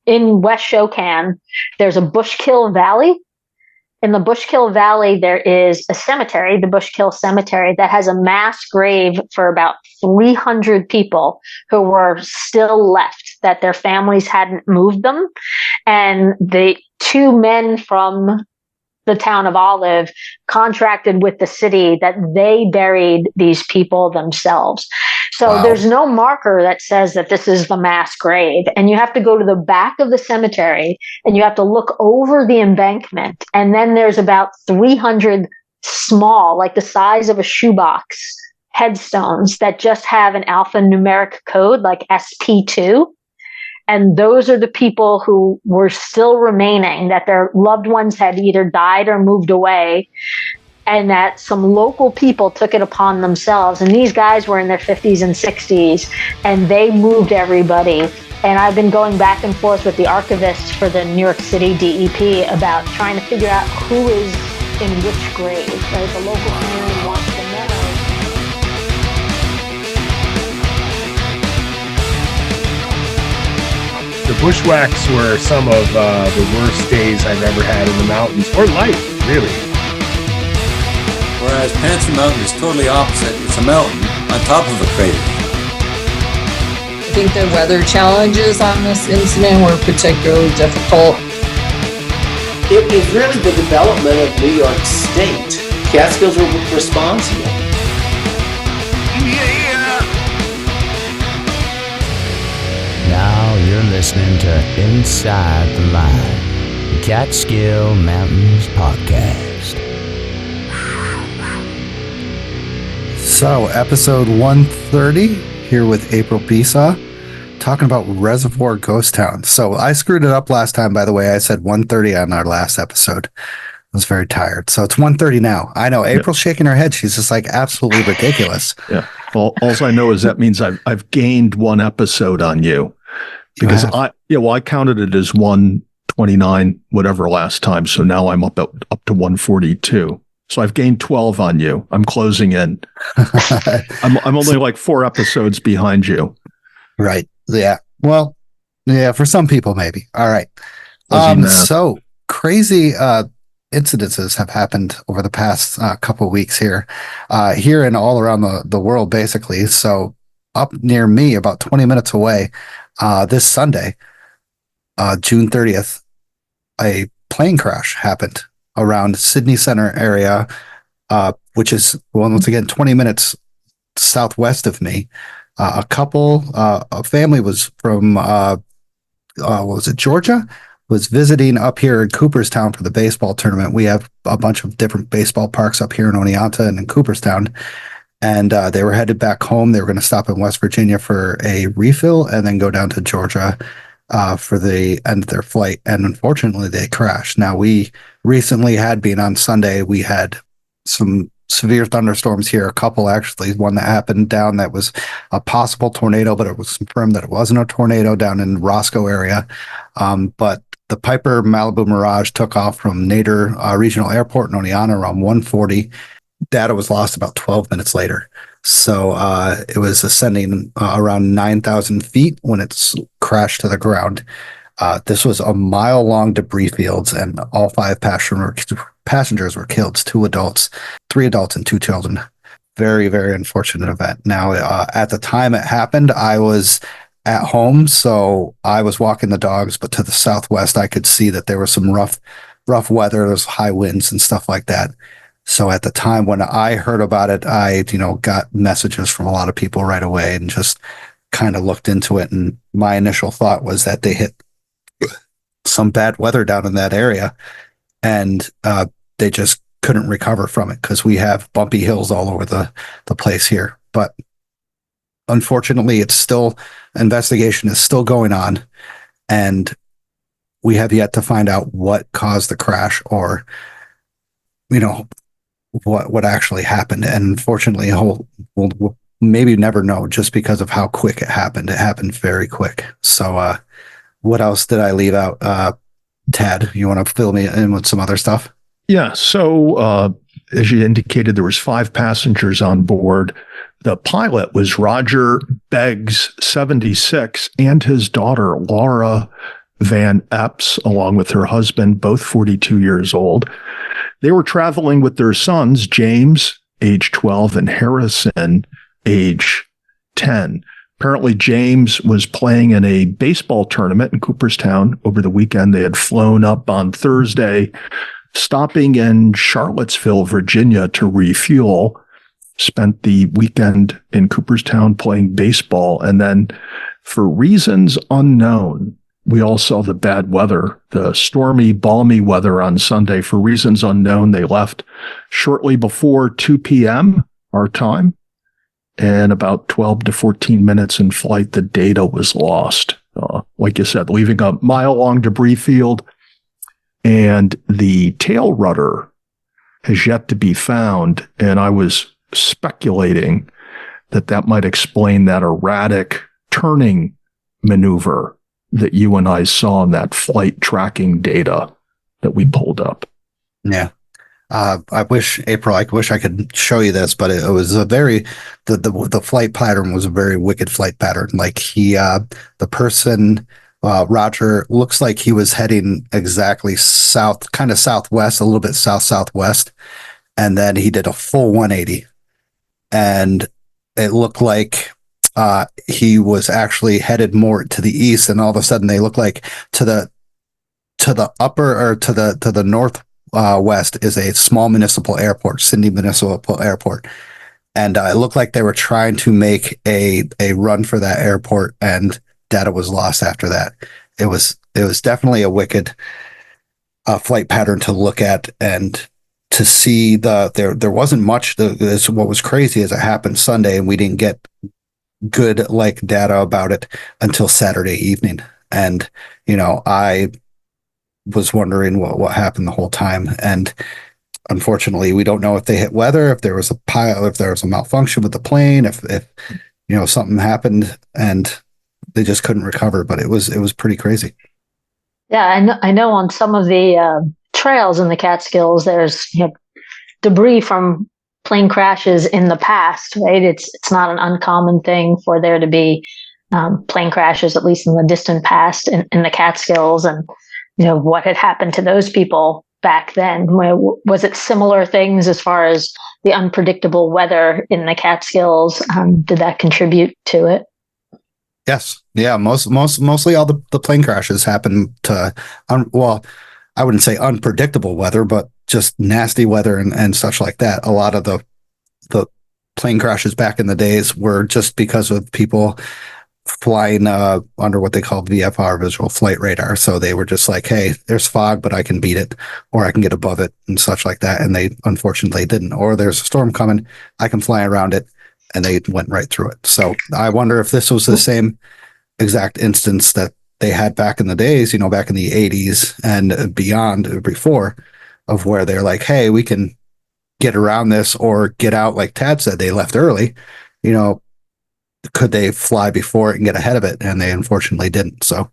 in West Shokan, there's a Bushkill Valley. In the Bushkill Valley, there is a cemetery, the Bushkill Cemetery, that has a mass grave for about 300 people who were still left, that their families hadn't moved them. And the two men from the town of Olive contracted with the city that they buried these people themselves. So there's no marker that says that this is the mass grave. And you have to go to the back of the cemetery and you have to look over the embankment. And then there's about 300 small, like the size of a shoebox, headstones that just have an alphanumeric code like SP2. And those are the people who were still remaining, that their loved ones had either died or moved away, and that some local people took it upon themselves. And these guys were in their 50s and 60s, and they moved everybody. And I've been going back and forth with the archivist for the New York City DEP about trying to figure out who is in which grave, right? The local community wants to know. The bushwhacks were some of the worst days I've ever had in the mountains, or life, really. Whereas Panther Mountain is totally opposite. It's a mountain on top of a crater. I think the weather challenges on this incident were particularly difficult. It was really the development of New York State. Catskills were responsible. Now you're listening to Inside the Line, the Catskill Mountains podcast. So, episode 130, here with April Beisaw, talking about Reservoir Ghost Town. So, I screwed it up last time, by the way. I said 130 on our last episode. I was very tired. So, it's 130 now. I know, April's shaking her head. She's just like, absolutely ridiculous. Yeah. All I know is that means I've gained one episode on you. Because I counted it as 129, whatever last time. So now I'm up to 142. So I've gained 12 on you. I'm closing in. I'm only like 4 episodes behind you. Right. Yeah. Well, yeah, for some people, maybe. All right. So crazy incidences have happened over the past couple of weeks here and all around the world, basically. So up near me, about 20 minutes away, this Sunday, June 30th, a plane crash happened around Sydney Center area, which is, once again, 20 minutes southwest of me. A family was from, Georgia? Was visiting up here in Cooperstown for the baseball tournament. We have a bunch of different baseball parks up here in Oneonta and in Cooperstown. And they were headed back home. They were going to stop in West Virginia for a refill and then go down to Georgia for the end of their flight. And unfortunately, they crashed. Now, we recently had, being on Sunday, we had some severe thunderstorms here, a couple actually. One that happened down that was a possible tornado, but it was confirmed that it wasn't a tornado down in Roscoe area. But the Piper Malibu Mirage took off from Nader Regional Airport in Oneonta around 1:40. Data was lost about 12 minutes later. So it was ascending around 9,000 feet when it crashed to the ground. This was a mile-long debris fields, and all 5 passengers were killed, 2 adults, 3 adults, and 2 children. Very, very unfortunate event. Now, at the time it happened, I was at home, so I was walking the dogs, but to the southwest, I could see that there was some rough weather. There was high winds and stuff like that. So at the time when I heard about it, I, got messages from a lot of people right away and just kind of looked into it. And my initial thought was that they hit some bad weather down in that area, and they just couldn't recover from it because we have bumpy hills all over the place here. But unfortunately, investigation is still going on, and we have yet to find out what caused the crash or, what actually happened. And unfortunately, we'll maybe never know just because of how quick it happened. It happened very quick. So what else did I leave out? Tad, you want to fill me in with some other stuff? Yeah. So as you indicated, there was 5 passengers on board. The pilot was Roger Beggs, 76, and his daughter, Laura Van Epps, along with her husband, both 42 years old. They were traveling with their sons, James, age 12, and Harrison, age 10. Apparently, James was playing in a baseball tournament in Cooperstown over the weekend. They had flown up on Thursday, stopping in Charlottesville, Virginia to refuel, spent the weekend in Cooperstown playing baseball. And then, for reasons unknown, we all saw the bad weather, the stormy, balmy weather on Sunday. For reasons unknown, they left shortly before 2 p.m. our time. And about 12 to 14 minutes in flight, the data was lost. Like you said, leaving a mile-long debris field. And the tail rudder has yet to be found. And I was speculating that might explain that erratic turning maneuver that you and I saw in that flight tracking data that we pulled up. Yeah. I wish I could show you this, but it was a very, the flight pattern was a very wicked flight pattern. Like the person, Roger, looks like he was heading exactly south, kind of southwest, a little bit southwest. And then he did a full 180. And it looked like he was actually headed more to the east. And all of a sudden they look like to the upper, or to the north, west is a small municipal airport, Sydney Municipal Airport. And it looked like they were trying to make a run for that airport, and data was lost after that. It was definitely a wicked flight pattern to look at, and to see there wasn't much. What was crazy is it happened Sunday, and we didn't get good data about it until Saturday evening. And, I was wondering what happened the whole time. And unfortunately, we don't know if they hit weather, if there was a malfunction with the plane, if something happened and they just couldn't recover. But it was pretty crazy. Yeah, I know on some of the trails in the Catskills, there's debris from plane crashes in the past, right? It's not an uncommon thing for there to be plane crashes, at least in the distant past, in the Catskills. And what had happened to those people back then? Was it similar things as far as the unpredictable weather in the Catskills? Did that contribute to it? Yes. Yeah. Mostly all the plane crashes happen to, I wouldn't say unpredictable weather, but just nasty weather and such like that. A lot of the plane crashes back in the days were just because of people flying under what they call VFR, visual flight radar. So they were just like, hey, there's fog, but I can beat it, or I can get above it and such like that. And they unfortunately didn't. Or there's a storm coming, I can fly around it, and they went right through it. So I wonder if this was the same exact instance that they had back in the days, back in the 80s and beyond, before, of where they're like, hey, we can get around this or get out. Like Tad said, they left early, could they fly before it and get ahead of it? And they unfortunately didn't. So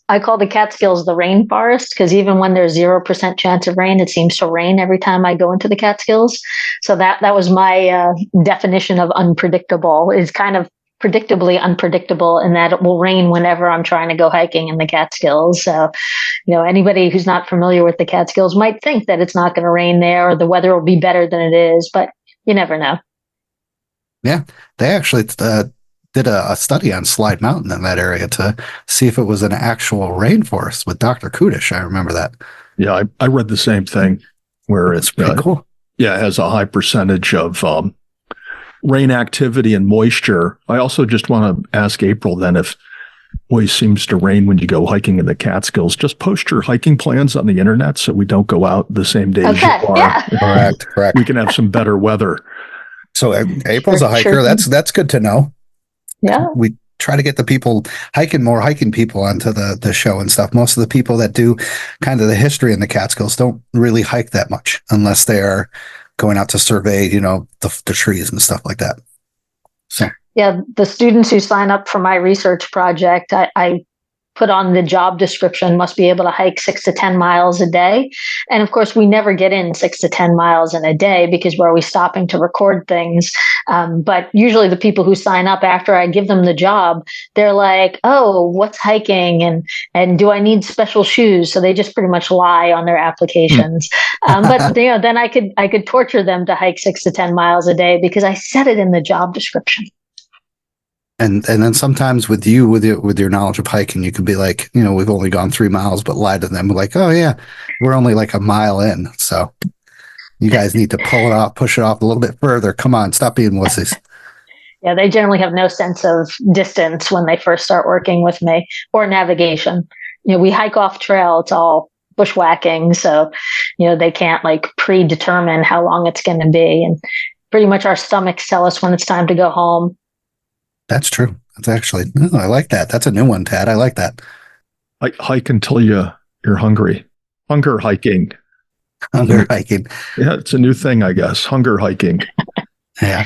I call the Catskills the rainforest, because even when there's 0% chance of rain, it seems to rain every time I go into the Catskills. So that was my definition of unpredictable, is kind of predictably unpredictable, in that it will rain whenever I'm trying to go hiking in the Catskills. So, anybody who's not familiar with the Catskills might think that it's not going to rain there, or the weather will be better than it is, but you never know. Yeah, they actually did a study on Slide Mountain in that area to see if it was an actual rainforest with Dr. Kudish. I remember that. Yeah, I read the same thing, where it's pretty cool. Yeah, it has a high percentage of rain activity and moisture. I also just want to ask April then, if always seems to rain when you go hiking in the Catskills, just post your hiking plans on the internet so we don't go out the same day as you are. Yeah. Correct. We can have some better weather. So April's a hiker. Sure. That's good to know. Yeah. We try to get the people more hiking people onto the show and stuff. Most of the people that do kind of the history in the Catskills don't really hike that much, unless they are going out to survey, the trees and stuff like that. So Yeah, the students who sign up for my research project, I put on the job description must be able to hike 6 to 10 miles a day. And of course, we never get in 6 to 10 miles in a day because we're always stopping to record things. But usually the people who sign up after I give them the job, they're like, oh, what's hiking? And do I need special shoes? So they just pretty much lie on their applications. But then I could torture them to hike 6 to 10 miles a day because I said it in the job description. And then sometimes with your knowledge of hiking, you can be like, we've only gone 3 miles, but lie to them like, oh yeah, we're only like a mile in. So you guys need to push it off a little bit further. Come on, stop being wussies. Yeah, they generally have no sense of distance when they first start working with me, or navigation. We hike off trail. It's all bushwhacking. So, they can't like predetermine how long it's going to be. And pretty much our stomachs tell us when it's time to go home. That's true. That's actually, I like that. That's a new one, Tad. I like that. Hike until you're hungry. Hunger hiking. Hunger hiking. Yeah, it's a new thing, I guess. Hunger hiking. Yeah.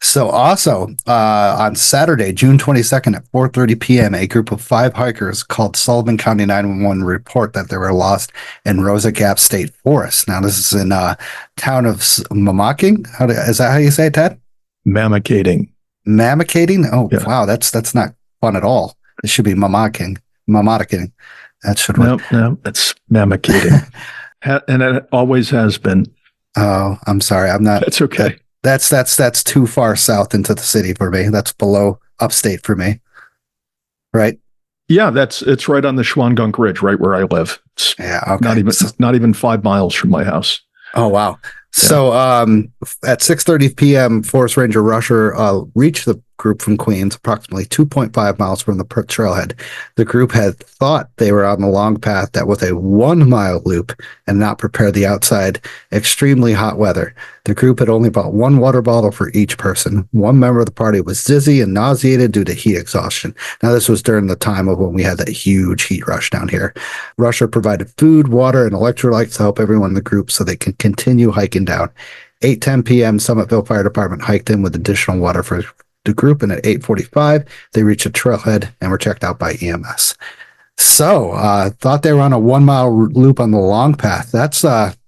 So also on Saturday, June 22nd at 4:30 p.m., a group of 5 hikers called Sullivan County 911 report that they were lost in Rosa Gap State Forest. Now, this is in town of Mamaking. Is that how you say it, Ted? Mammocating. Mammocating? Oh, yeah. Wow. That's not fun at all. It should be Mamaking. That should work. No, it's mammocating. And it always has been. Oh, I'm sorry. I'm not. That's okay. That's too far south into the city for me. That's below upstate for me. Right? Yeah, it's right on the Gunk Ridge, right where I live. It's okay. Not even 5 miles from my house. Oh, wow. Yeah. So at 6:30 p.m., Forest Ranger Rusher reached the group from Queens, approximately 2.5 miles from the trailhead. The group had thought they were on the long path that was a 1 mile loop and not prepared the outside extremely hot weather. The group had only bought 1 water bottle for each person. One member of the party was dizzy and nauseated due to heat exhaustion. Now, this was during the time of when we had that huge heat rush down here. Rusher provided food, water, and electrolytes to help everyone in the group so they can continue hiking down. 8:10 p.m., Summitville Fire Department hiked in with additional water for the group, and at 8:45, they reached a trailhead and were checked out by EMS. So, thought they were on a 1 mile loop on the long path. That's like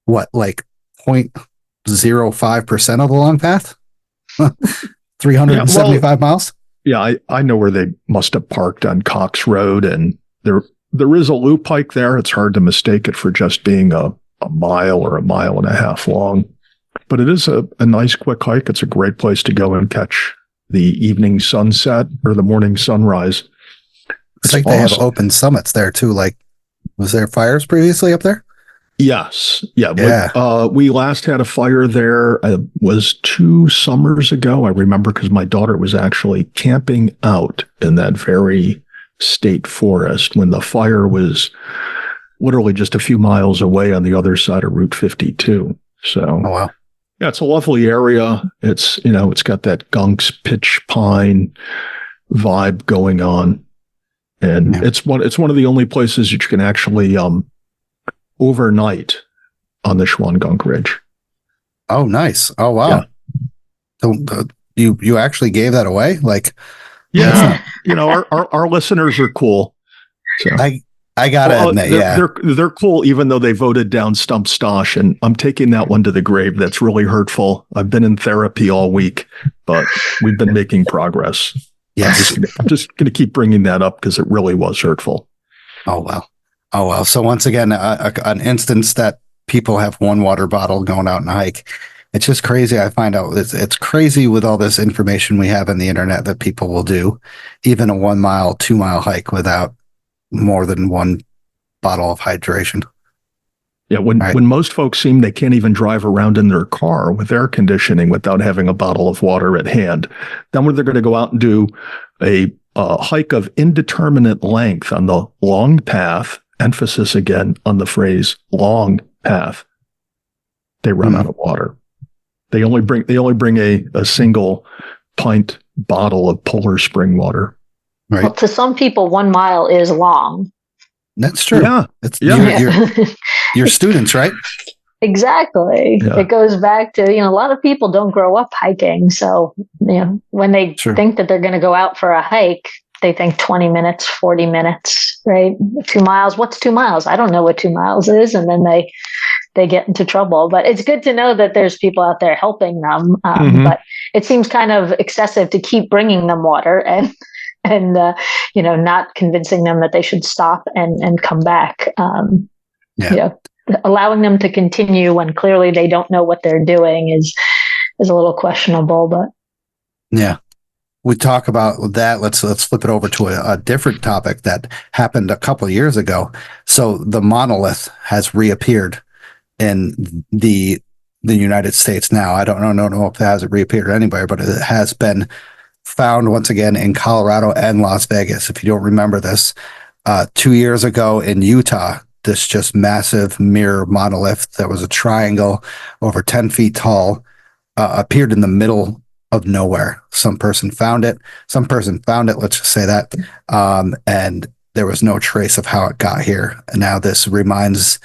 0.05% of the long path? 375 miles? Yeah, I know where they must have parked on Cox Road, and there is a loop hike there. It's hard to mistake it for just being a mile or a mile and a half long. But it is a nice quick hike. It's a great place to go and catch the evening sunset or the morning sunrise. It's like awesome. They have open summits there too. Like, was there fires previously up there? Yes. Yeah. We last had a fire there. It was 2 summers ago. I remember because my daughter was actually camping out in that very state forest when the fire was literally just a few miles away on the other side of Route 52. So, oh, wow. Yeah, it's a lovely area. It's, it's got that Gunk's pitch pine vibe going on. And it's one of the only places that you can actually overnight on the Gunk Ridge. Oh, nice. Oh, wow. Yeah. So, you actually gave that away? Like, yeah, our listeners are cool. So I gotta admit, they're cool, even though they voted down Stump Stosh, and I'm taking that one to the grave. That's really hurtful. I've been in therapy all week, but we've been making progress. Yes, I'm just going to keep bringing that up because it really was hurtful. Oh well. So once again, an instance that people have 1 water bottle going out and hike. It's just crazy. I find out it's crazy with all this information we have on the internet that people will do, even a 1 mile, 2 mile hike without more than 1 bottle of hydration. Yeah, when most folks seem they can't even drive around in their car with air conditioning without having a bottle of water at hand, then when they're going to go out and do a hike of indeterminate length on the long path, emphasis again on the phrase long path, they run out of water. They only bring a single pint bottle of Polar Spring water. Right. Well, to some people, 1 mile is long. That's true. Yeah. You're students, right? Exactly. Yeah. It goes back to, a lot of people don't grow up hiking. So, when they think that they're going to go out for a hike, they think 20 minutes, 40 minutes, right? 2 miles. What's 2 miles? I don't know what 2 miles is. And then they get into trouble. But it's good to know that there's people out there helping them. But it seems kind of excessive to keep bringing them water and not convincing them that they should stop and come back. Allowing them to continue when clearly they don't know what they're doing is a little questionable. But yeah. We talk about that. Let's flip it over to a different topic that happened a couple of years ago. So the monolith has reappeared in the United States now. I don't know if it has reappeared anywhere, but it has been found once again in Colorado and Las Vegas. If you don't remember this, 2 years ago in Utah, this just massive mirror monolith that was a triangle over 10 feet tall appeared in the middle of nowhere. Some person found it. Let's just say that. And there was no trace of how it got here. And now this reminds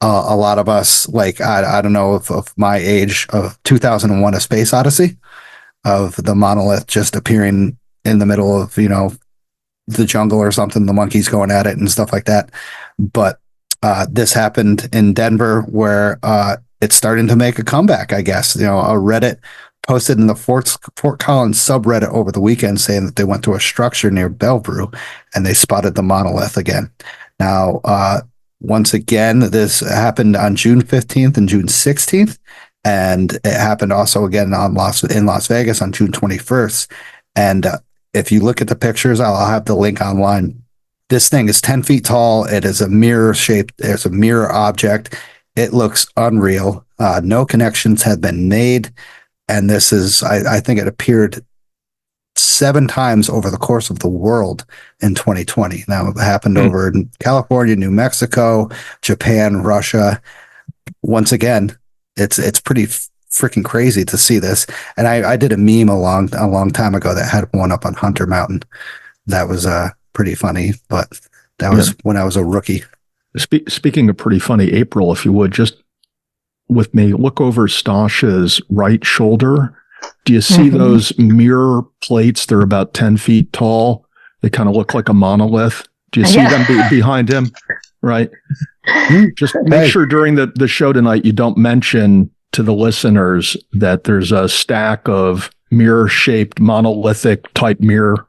a lot of us, like, I don't know if of my age, of 2001: A Space Odyssey, of the monolith just appearing in the middle of, the jungle or something, the monkeys going at it and stuff like that. But this happened in Denver, where it's starting to make a comeback, I guess. A Reddit posted in the Fort Collins subreddit over the weekend saying that they went to a structure near Bellevue and they spotted the monolith again. Now, once again, this happened on June 15th and June 16th, and it happened also again in Las Vegas on June 21st. And if you look at the pictures, I'll have the link online. This thing is 10 feet tall. It is a mirror shaped. There's a mirror object. It looks unreal. No connections have been made. And this is, I think it appeared 7 times over the course of the world in 2020. Now, it happened over in California, New Mexico, Japan, Russia. Once again, it's pretty freaking crazy to see this. And I did a meme a long time ago that had one up on Hunter Mountain. That was pretty funny, but that was when I was a rookie. Speaking of pretty funny, April, if you would, just with me, look over Stasha's right shoulder. Do you see those mirror plates? They're about 10 feet tall. They kind of look like a monolith. Do you see them behind him? Right. Just make sure during the show tonight, you don't mention to the listeners that there's a stack of mirror-shaped monolithic type mirror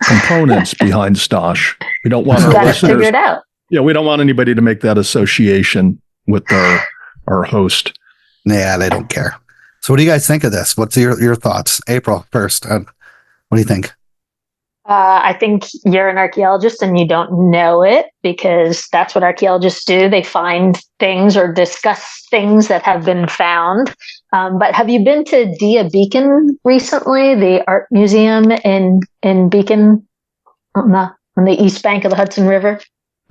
components behind Stash. We don't want our listeners. Figure it out. Yeah, we don't want anybody to make that association with our host. Yeah, they don't care. So what do you guys think of this? What's your thoughts? April first. What do you think? I think you're an archaeologist and you don't know it, because that's what archaeologists do. They find things or discuss things that have been found. But have you been to Dia Beacon recently, the art museum in Beacon on the east bank of the Hudson River?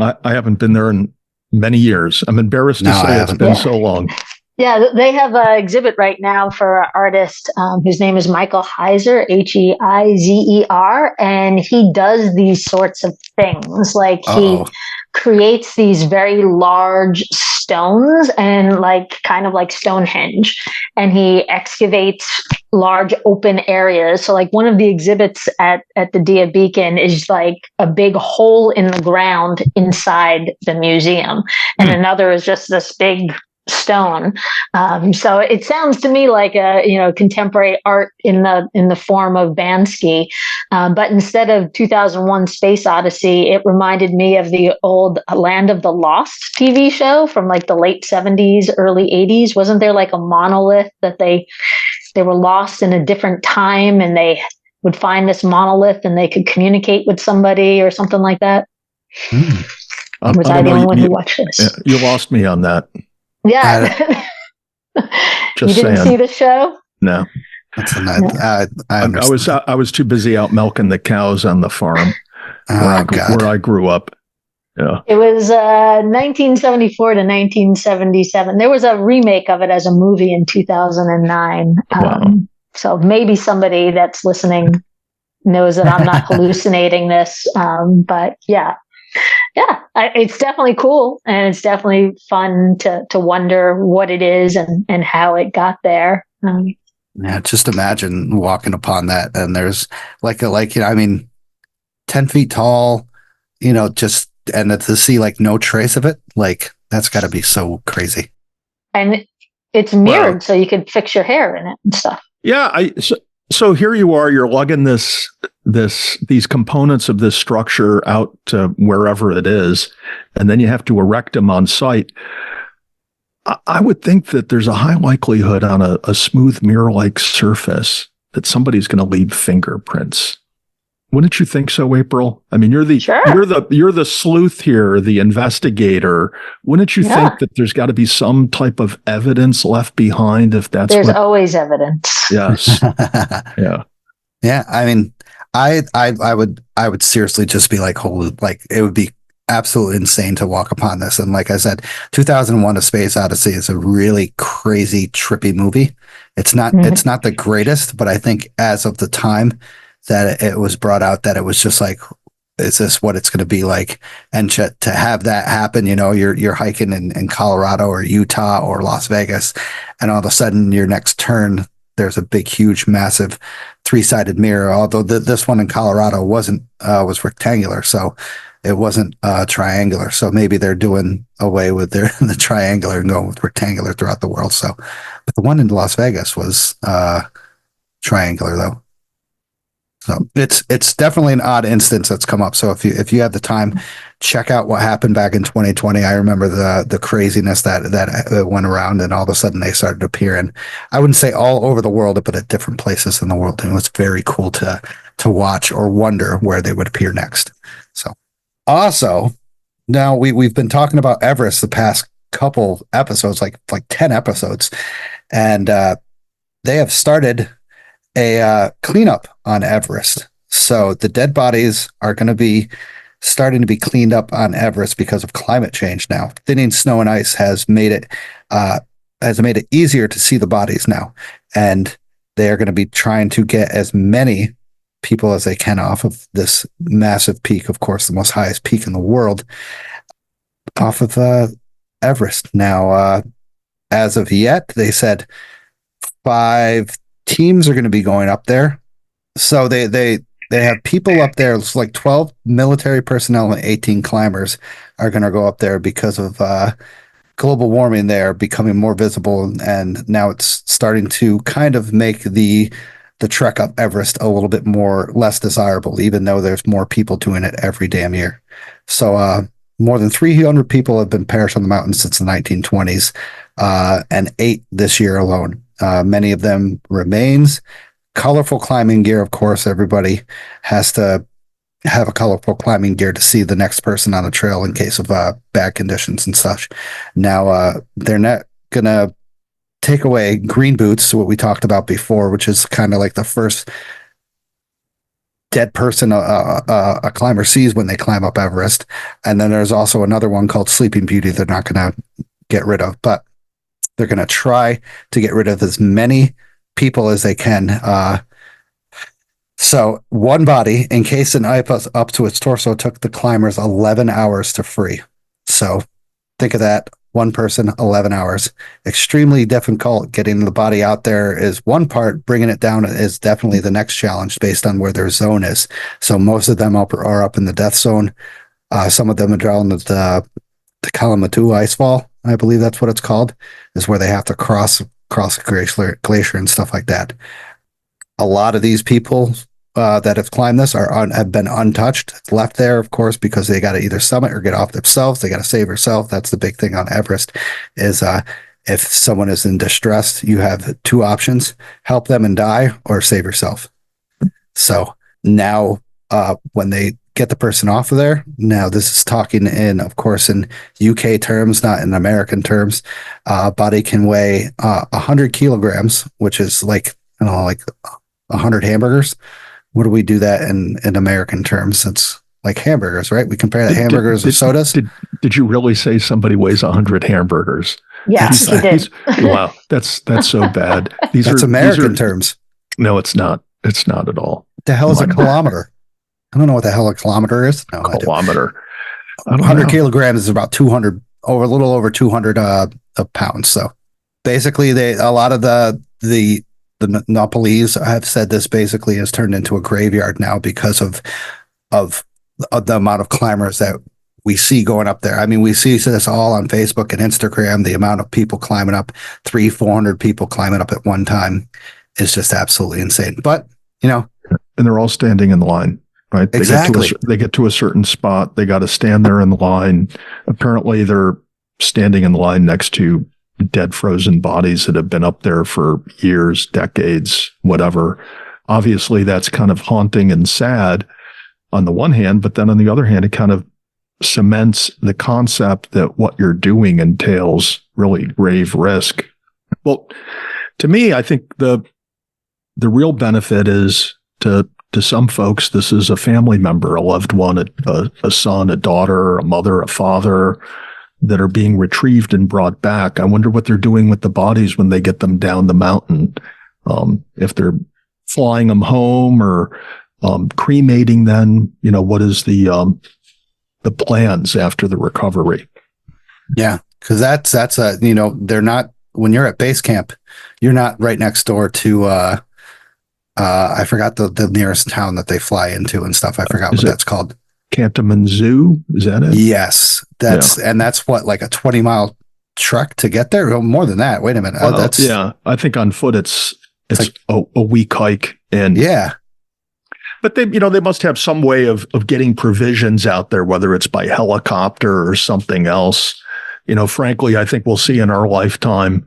I haven't been there in many years. I'm embarrassed to say it's been so long. Yeah, they have an exhibit right now for an artist whose name is Michael Heiser, Heizer, and he does these sorts of things. Like he creates these very large stones and kind of like Stonehenge, and he excavates large open areas. So like one of the exhibits at the Dia Beacon is like a big hole in the ground inside the museum, and another is just this big stone. So it sounds to me like contemporary art in the form of Banksy. But instead of 2001: Space Odyssey, it reminded me of the old Land of the Lost TV show from like the late 70s, early 80s. Wasn't there like a monolith that they were lost in a different time, and they would find this monolith and they could communicate with somebody or something like that? Was I the only one who watched this? You lost me on that. Yeah. Just you didn't see the show? No. That's I was too busy out milking the cows on the farm where I grew up. Yeah. It was 1974 to 1977. There was a remake of it as a movie in 2009. So maybe somebody that's listening knows that I'm not hallucinating this. But yeah. Yeah, it's definitely cool, and it's definitely fun to wonder what it is and how it got there. Yeah, just imagine walking upon that, and there's 10 feet tall, just, and to see like no trace of it, like that's got to be so crazy. And it's mirrored, so you could fix your hair in it and stuff. Yeah. So here you are, you're lugging these components of this structure out to wherever it is, and then you have to erect them on site. I would think that there's a high likelihood on a smooth mirror-like surface that somebody's going to leave fingerprints. Wouldn't you think so, April? I mean, you're the sleuth here, the investigator. Wouldn't you think that there's got to be some type of evidence left behind if that's there's always evidence. Yes. Yeah. Yeah. I mean, I would seriously just be like, holy, like it would be absolutely insane to walk upon this. And like I said, 2001: A Space Odyssey is a really crazy, trippy movie. It's not the greatest, but I think as of the time that it was brought out, that it was just like, is this what it's going to be like? And to have that happen, you're hiking in Colorado or Utah or Las Vegas, and all of a sudden your next turn, there's a big, huge, massive 3-sided mirror. Although this one in Colorado was rectangular, so it wasn't triangular. So maybe they're doing away with the triangular and going with rectangular throughout the world. So, but the one in Las Vegas was triangular though. So it's definitely an odd instance that's come up. So if you have the time, check out what happened back in 2020. I remember the craziness that went around, and all of a sudden they started to appear in, I wouldn't say all over the world, but at different places in the world. And it was very cool to watch or wonder where they would appear next. So also, now we've been talking about Everest the past couple episodes, like 10 episodes, and they have started a cleanup on Everest. So the dead bodies are going to be starting to be cleaned up on Everest because of climate change now. Thinning snow and ice has made it easier to see the bodies now. And they are going to be trying to get as many people as they can off of this massive peak, of course, the most highest peak in the world, off of Everest. Now, as of yet, they said 5 teams are going to be going up there. So they have people up there. It's like 12 military personnel and 18 climbers are going to go up there because of global warming there becoming more visible. And now it's starting to kind of make the trek up Everest a little bit less desirable, even though there's more people doing it every damn year. So more than 300 people have been perished on the mountain since the 1920s, and 8 this year alone. Many of them remains. Colorful climbing gear, of course. Everybody has to have a colorful climbing gear to see the next person on the trail in case of bad conditions and such. Now, they're not going to take away green boots, what we talked about before, which is kind of like the first dead person a climber sees when they climb up Everest. And then there's also another one called Sleeping Beauty they're not going to get rid of. But they're going to try to get rid of as many people as they can. So one body encased in ice up to its torso took the climbers 11 hours to free. So think of that. One person, 11 hours. Extremely difficult. Getting the body out there is one part. Bringing it down is definitely the next challenge based on where their zone is. So most of them are up in the death zone. Some of them are down at the Kalamazoo Icefall, I believe that's what it's called, is where they have to cross a glacier and stuff like that. A lot of these people that have climbed this have been untouched. It's left there, of course, because they got to either summit or get off themselves. They got to save yourself. That's the big thing on Everest is if someone is in distress, you have 2 options: help them and die, or save yourself. So now when they get the person off of there, now this is talking in, of course, in UK terms, not in American terms. Body can weigh 100 kilograms, which is like 100 hamburgers. What do we do that in American terms? It's like hamburgers, right? We compare the hamburgers with sodas. Did you really say somebody weighs 100 hamburgers? Yes, you did. Wow, that's so bad. That's American terms. No, it's not. It's not at all. What the hell is a kilometer? I don't know what the hell a kilometer is. No, kilometer. 100 kilograms is about 200, a little over 200 pounds. So basically, a lot of the Nepalese have said this basically has turned into a graveyard now because of of the amount of climbers that we see going up there. I mean, we see this all on Facebook and Instagram. The amount of people climbing up, 300-400 people climbing up at one time is just absolutely insane. But, and they're all standing in line, right? Exactly. They get to a certain spot. They got to stand there in the line. Apparently they're standing in the line next to dead frozen bodies that have been up there for years, decades, whatever. Obviously that's kind of haunting and sad on the one hand, but then on the other hand, it kind of cements the concept that what you're doing entails really grave risk. Well, to me, I think the real benefit is to some folks, this is a family member, a loved one, a son, a daughter, a mother, a father that are being retrieved and brought back. I wonder what they're doing with the bodies when they get them down the mountain. If they're flying them home or cremating them, what is the plans after the recovery? Yeah, because that's they're not, when you're at base camp, you're not right next door to I forgot the nearest town that they fly into and stuff. I forgot what that's called. Cantonment Zoo, is that it? Yes, and that's what, like a 20-mile trek to get there. Oh, more than that. Wait a minute. Well, I think on foot it's like a week hike, and but they must have some way of getting provisions out there, whether it's by helicopter or something else. Frankly, I think we'll see in our lifetime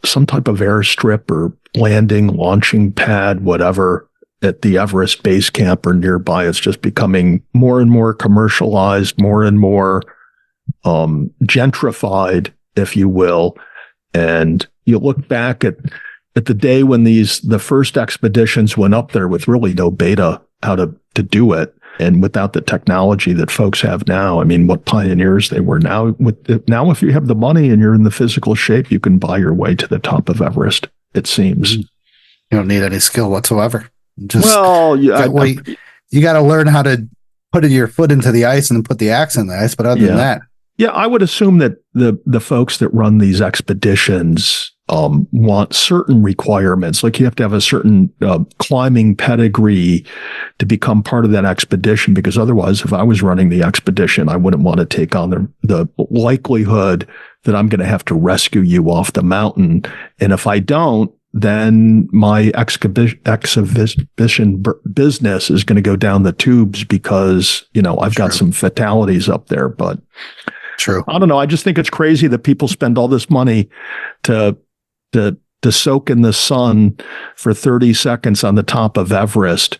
some type of airstrip or launching pad, whatever, at the Everest base camp or nearby. It's just becoming more and more commercialized, more and more gentrified, if you will. And you look back at the day when the first expeditions went up there with really no beta how to do it, and without the technology that folks have now. I mean, what pioneers they were. Now if you have the money and you're in the physical shape, you can buy your way to the top of Everest, it seems. You don't need any skill whatsoever. You got to learn how to put your foot into the ice and then put the axe in the ice. But other than that, I would assume that the folks that run these expeditions want certain requirements. Like you have to have a certain climbing pedigree to become part of that expedition, because otherwise, if I was running the expedition, I wouldn't want to take on the likelihood that I'm going to have to rescue you off the mountain. And if I don't, then my exhibition business is going to go down the tubes, because, I've got some fatalities up there. But true. I don't know. I just think it's crazy that people spend all this money to soak in the sun for 30 seconds on the top of Everest.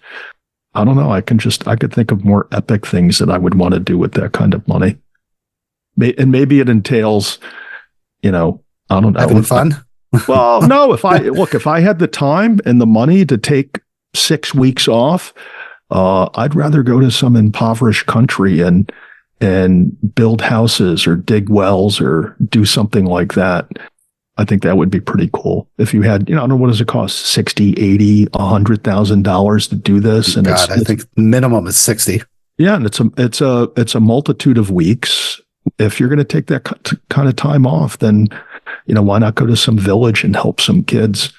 I don't know. I could think of more epic things that I would want to do with that kind of money. And maybe it entails, I don't know. Having fun? Well, no, if I had the time and the money to take 6 weeks off, I'd rather go to some impoverished country and build houses or dig wells or do something like that. I think that would be pretty cool. If you had, I don't know, what does it cost? $60, $80, $100,000 to do this? And I think minimum is 60. Yeah. And it's a multitude of weeks. If you're going to take that kind of time off, then, why not go to some village and help some kids?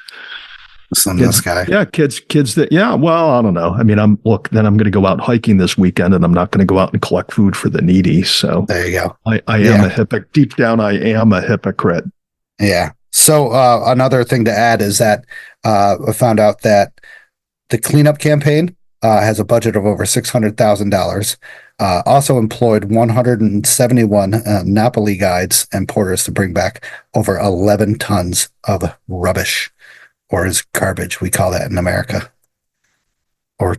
This guy. Yeah. Kids that, well, I don't know. I mean, then I'm going to go out hiking this weekend, and I'm not going to go out and collect food for the needy. So there you go. I am a hypocrite. Deep down, I am a hypocrite. Yeah. So another thing to add is that I found out that the cleanup campaign has a budget of over $600,000. Also employed 171 Napoli guides and porters to bring back over 11 tons of rubbish, or is garbage. We call that in America, or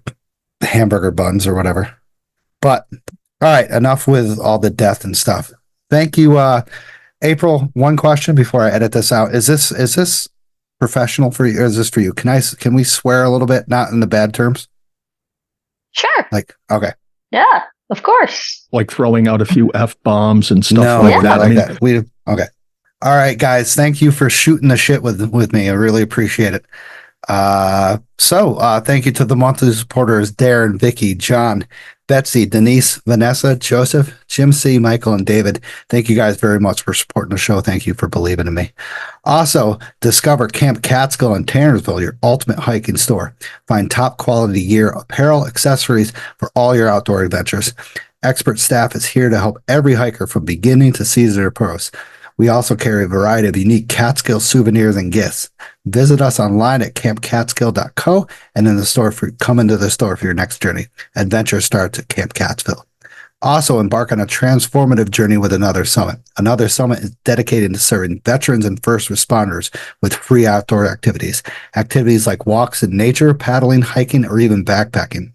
hamburger buns or whatever. But all right, enough with all the death and stuff. Thank you, April. One question before I edit this out: Is this professional for you, or is this for you? Can we swear a little bit, not in the bad terms? Sure. Okay. Yeah, of course. Like throwing out a few F-bombs and stuff like that. Okay. All right, guys. Thank you for shooting the shit with me. I really appreciate it. Thank you to the monthly supporters, Darren, Vicky, John, Betsy, Denise, Vanessa, Joseph, Jim C, Michael, and David. Thank you guys very much for supporting the show. Thank you for believing in me. Also, discover Camp Catskill in Tannersville, your ultimate hiking store. Find top quality gear, apparel, accessories for all your outdoor adventures. Expert staff is here to help every hiker from beginning to seasoned pros. We also carry a variety of unique Catskill souvenirs and gifts. Visit us online at campcatskill.co and come into the store for your next journey. Adventure starts at Camp Catskill. Also, embark on a transformative journey with Another Summit. Another Summit is dedicated to serving veterans and first responders with free outdoor activities. Activities like walks in nature, paddling, hiking, or even backpacking.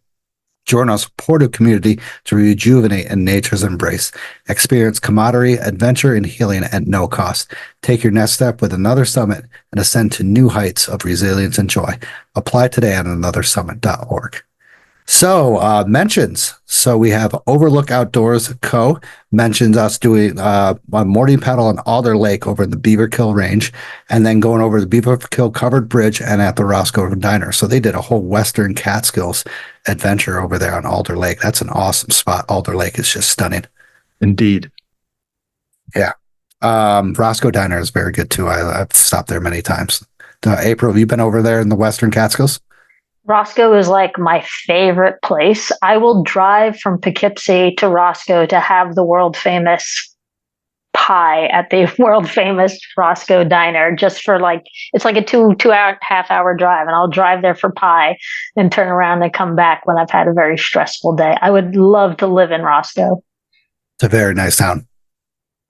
Join our supportive community to rejuvenate in nature's embrace. Experience camaraderie, adventure, and healing at no cost. Take your next step with Another Summit and ascend to new heights of resilience and joy. Apply today on anothersummit.org. So, mentions. So we have Overlook Outdoors Co. mentions us doing a morning paddle on Alder Lake over in the Beaverkill Range, and then going over the Beaverkill Covered Bridge and at the Roscoe Diner. So they did a whole Western Catskills adventure over there on Alder Lake. That's an awesome spot. Alder Lake is just stunning. Indeed. Yeah. Roscoe Diner is very good too. I've stopped there many times. April, have you been over there in the Western Catskills? Roscoe is like my favorite place. I will drive from Poughkeepsie to Roscoe to have the world famous pie at the world famous Roscoe Diner just for it's like a two hour, half hour drive, and I'll drive there for pie and turn around and come back when I've had a very stressful day. I would love to live in Roscoe. It's a very nice town.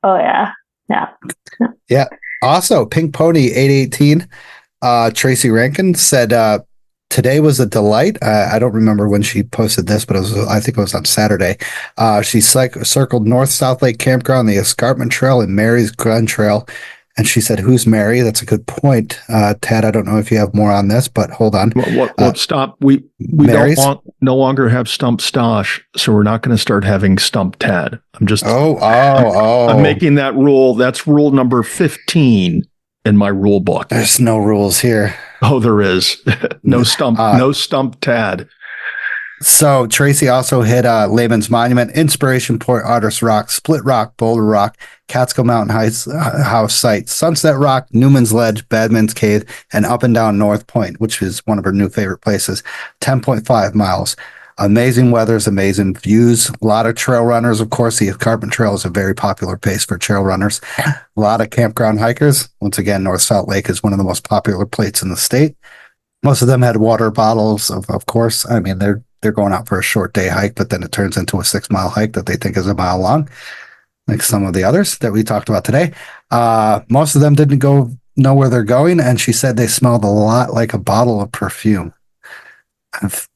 Oh yeah. Yeah. Yeah. Also, Pink Pony 818, Tracy Rankin said, today was a delight. I don't remember when she posted this, but I think it was on Saturday. She circled North South Lake Campground, the Escarpment Trail, and Mary's Gun Trail. And she said, "Who's Mary?" That's a good point. Tad, I don't know if you have more on this, but hold on. Stop. We no longer have Stump Stosh, so we're not going to start having Stump Tad. I'm just I'm making that rule. That's rule number 15 in my rule book. There's no rules here. Oh, there is. No Stump Tad. So Tracy also hit Laban's Monument, Inspiration Point, Artist Rock, Split Rock, Boulder Rock, Catskill Mountain Heights House Site, Sunset Rock, Newman's Ledge, Badman's Cave, and Up and Down North Point, which is one of her new favorite places. 10.5 miles. Amazing weathers, amazing views. A lot of trail runners. Of course, the Escarpment Trail is a very popular place for trail runners. A lot of campground hikers. Once again, North Salt Lake is one of the most popular places in the state. Most of them had water bottles, of course. I mean, they're going out for a short day hike, but then it turns into a 6-mile hike that they think is a mile long, like some of the others that we talked about today. Most of them didn't know where they're going, and she said they smelled a lot like a bottle of perfume.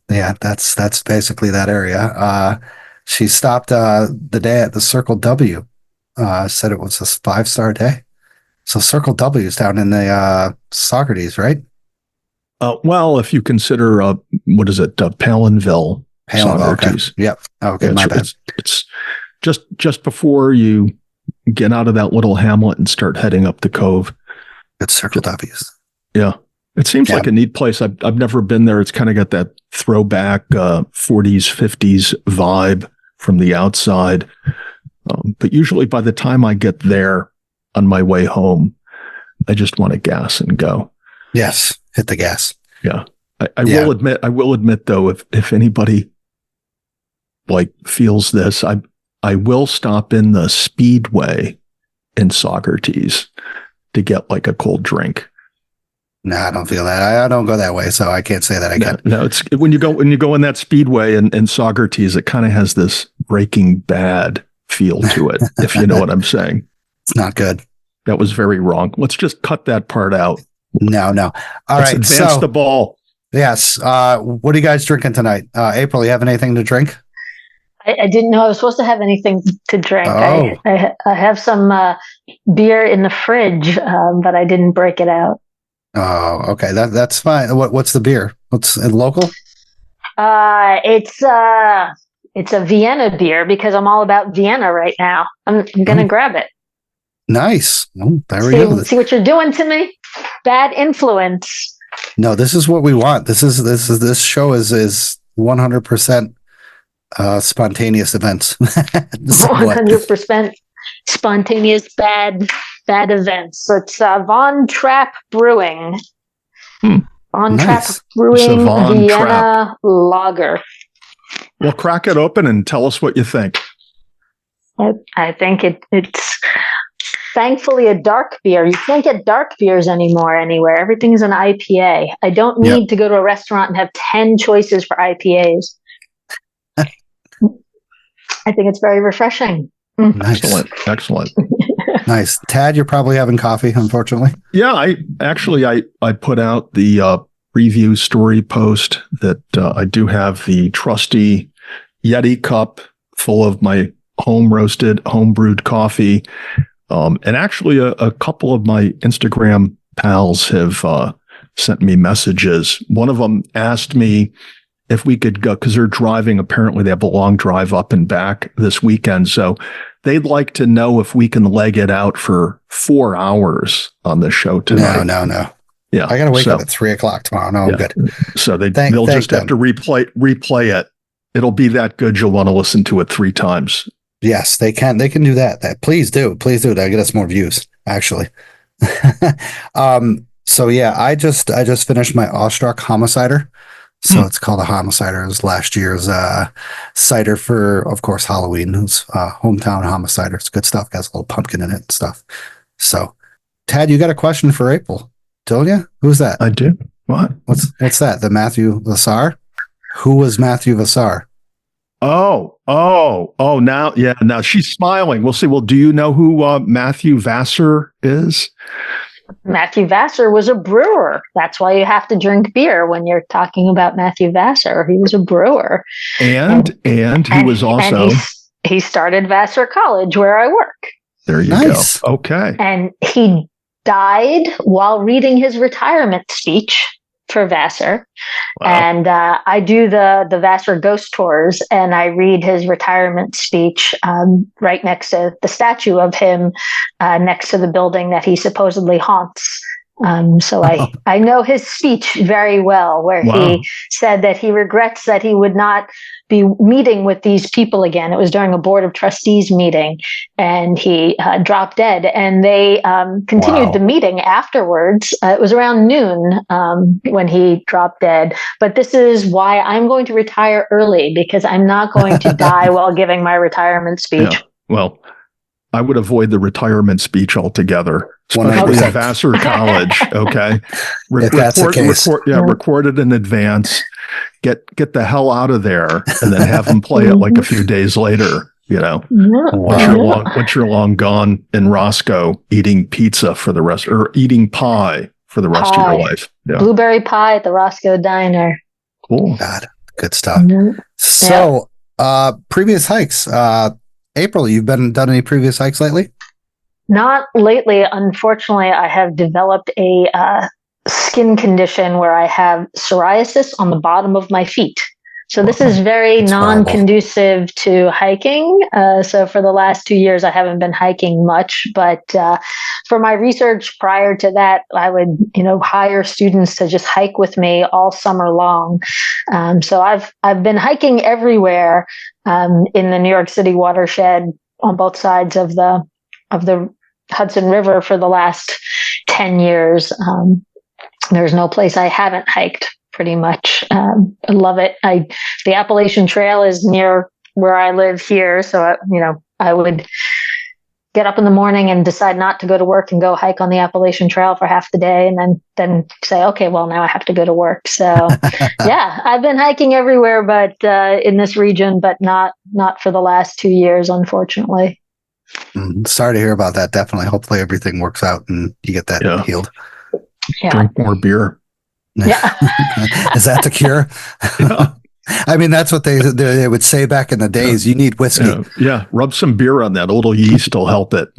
Yeah, that's basically that area. She stopped the day at the Circle W. Said it was a 5-star day. So Circle W is down in the Socrates, right? Well, if you consider what is it, Palinville, Socrates. Okay. Yep. Okay, my bad. It's just before you get out of that little hamlet and start heading up the cove. It's Circle W's. Yeah. It seems like a neat place. I've never been there. It's kind of got that throwback 40s, 50s vibe from the outside. But usually by the time I get there on my way home, I just want to gas and go. Yes, hit the gas. Yeah. I will admit though, if anybody feels this, I will stop in the Speedway in Socrates to get a cold drink. No, I don't feel that. I don't go that way, so I can't say that I can. No, it's when you go in that Speedway in Socrates, it kind of has this Breaking Bad feel to it, if you know what I'm saying. It's not good. That was very wrong. Let's just cut that part out. No. Let's advance the ball. Yes. What are you guys drinking tonight? April, you have anything to drink? I didn't know I was supposed to have anything to drink. Oh. I have some beer in the fridge, but I didn't break it out. Oh, okay. That's fine. What's the beer? What's it, local? It's a Vienna beer because I'm all about Vienna right now. I'm gonna grab it. Nice. Oh, there we go. See what you're doing to me? Bad influence. No, this is what we want. This show is 100% spontaneous events. Somewhat. 100% spontaneous bad events. So it's Von Trapp Brewing. Von Trapp Nice. Brewing Von Vienna Trapp. Lager. Well, crack it open and tell us what you think. I think it's thankfully a dark beer. You can't get dark beers anymore anywhere. Everything's an IPA. I don't need to go to a restaurant and have 10 choices for IPAs. I think it's very refreshing. Nice. Excellent. Nice. Tad, you're probably having coffee, unfortunately. Yeah, I put out the review story post that I do have the trusty Yeti cup full of my home roasted, home brewed coffee. And actually a couple of my Instagram pals have sent me messages. One of them asked me if we could go, because they're driving. Apparently they have a long drive up and back this weekend. So they'd like to know if we can leg it out for 4 hours on the show tonight. No. Yeah. I got to wake up at 3:00 tomorrow. No, I'm good. So they'll just have to replay it. It'll be that good. You'll want to listen to it 3 times. Yes, they can do that. Please do. That'll get us more views, actually. So yeah, I just finished my Awestruck Homicider. So it's called a Homicider. It was last year's cider for, of course, Halloween. It's hometown Homicider. It's good stuff. Has a little pumpkin in it and stuff. So, Tad, you got a question for April, don't you? Who's that? I do. What? What's that? The Matthew Vassar? Who was Matthew Vassar? Oh, now she's smiling. We'll see. Well, do you know who Matthew Vassar is? Matthew Vassar was a brewer. That's why you have to drink beer when you're talking about Matthew Vassar. He was a brewer. And he was also... he started Vassar College, where I work. There you go. Okay. And he died while reading his retirement speech for Vassar. Wow. And I do the Vassar ghost tours, and I read his retirement speech right next to the statue of him, next to the building that he supposedly haunts. So I know his speech very well, where he said that he regrets that he would not be meeting with these people again. It was during a board of trustees meeting, and he dropped dead, and they continued the meeting afterwards. It was around noon when he dropped dead. But this is why I'm going to retire early, because I'm not going to die while giving my retirement speech. Yeah. Well, I would avoid the retirement speech altogether, especially at Vassar College. Okay, record it in advance. Get the hell out of there, and then have them play it like a few days later. You know, once you're long gone in Roscoe, eating pizza for the rest, or eating pie for the rest of your life. Yeah. Blueberry pie at the Roscoe Diner. Cool. God, good stuff. So, previous hikes. April, you've done any previous hikes lately? Not lately. Unfortunately, I have developed a skin condition where I have psoriasis on the bottom of my feet. So this is very non-conducive to hiking. So for the last 2 years, I haven't been hiking much. But for my research prior to that, I would, hire students to just hike with me all summer long. So I've been hiking everywhere in the New York City watershed on both sides of the Hudson River for the last 10 years. There's no place I haven't hiked. Pretty much. I love it. The Appalachian Trail is near where I live here. So, I would get up in the morning and decide not to go to work and go hike on the Appalachian Trail for half the day. And then say, okay, well, now I have to go to work. So yeah, I've been hiking everywhere, but in this region, but not for the last 2 years, unfortunately. Sorry to hear about that. Definitely. Hopefully everything works out and you get that healed. Yeah. Drink more beer. Yeah. Is that the cure? Yeah. I mean, that's what they would say back in the days. You need whiskey. Yeah. Rub some beer on that. A little yeast will help it.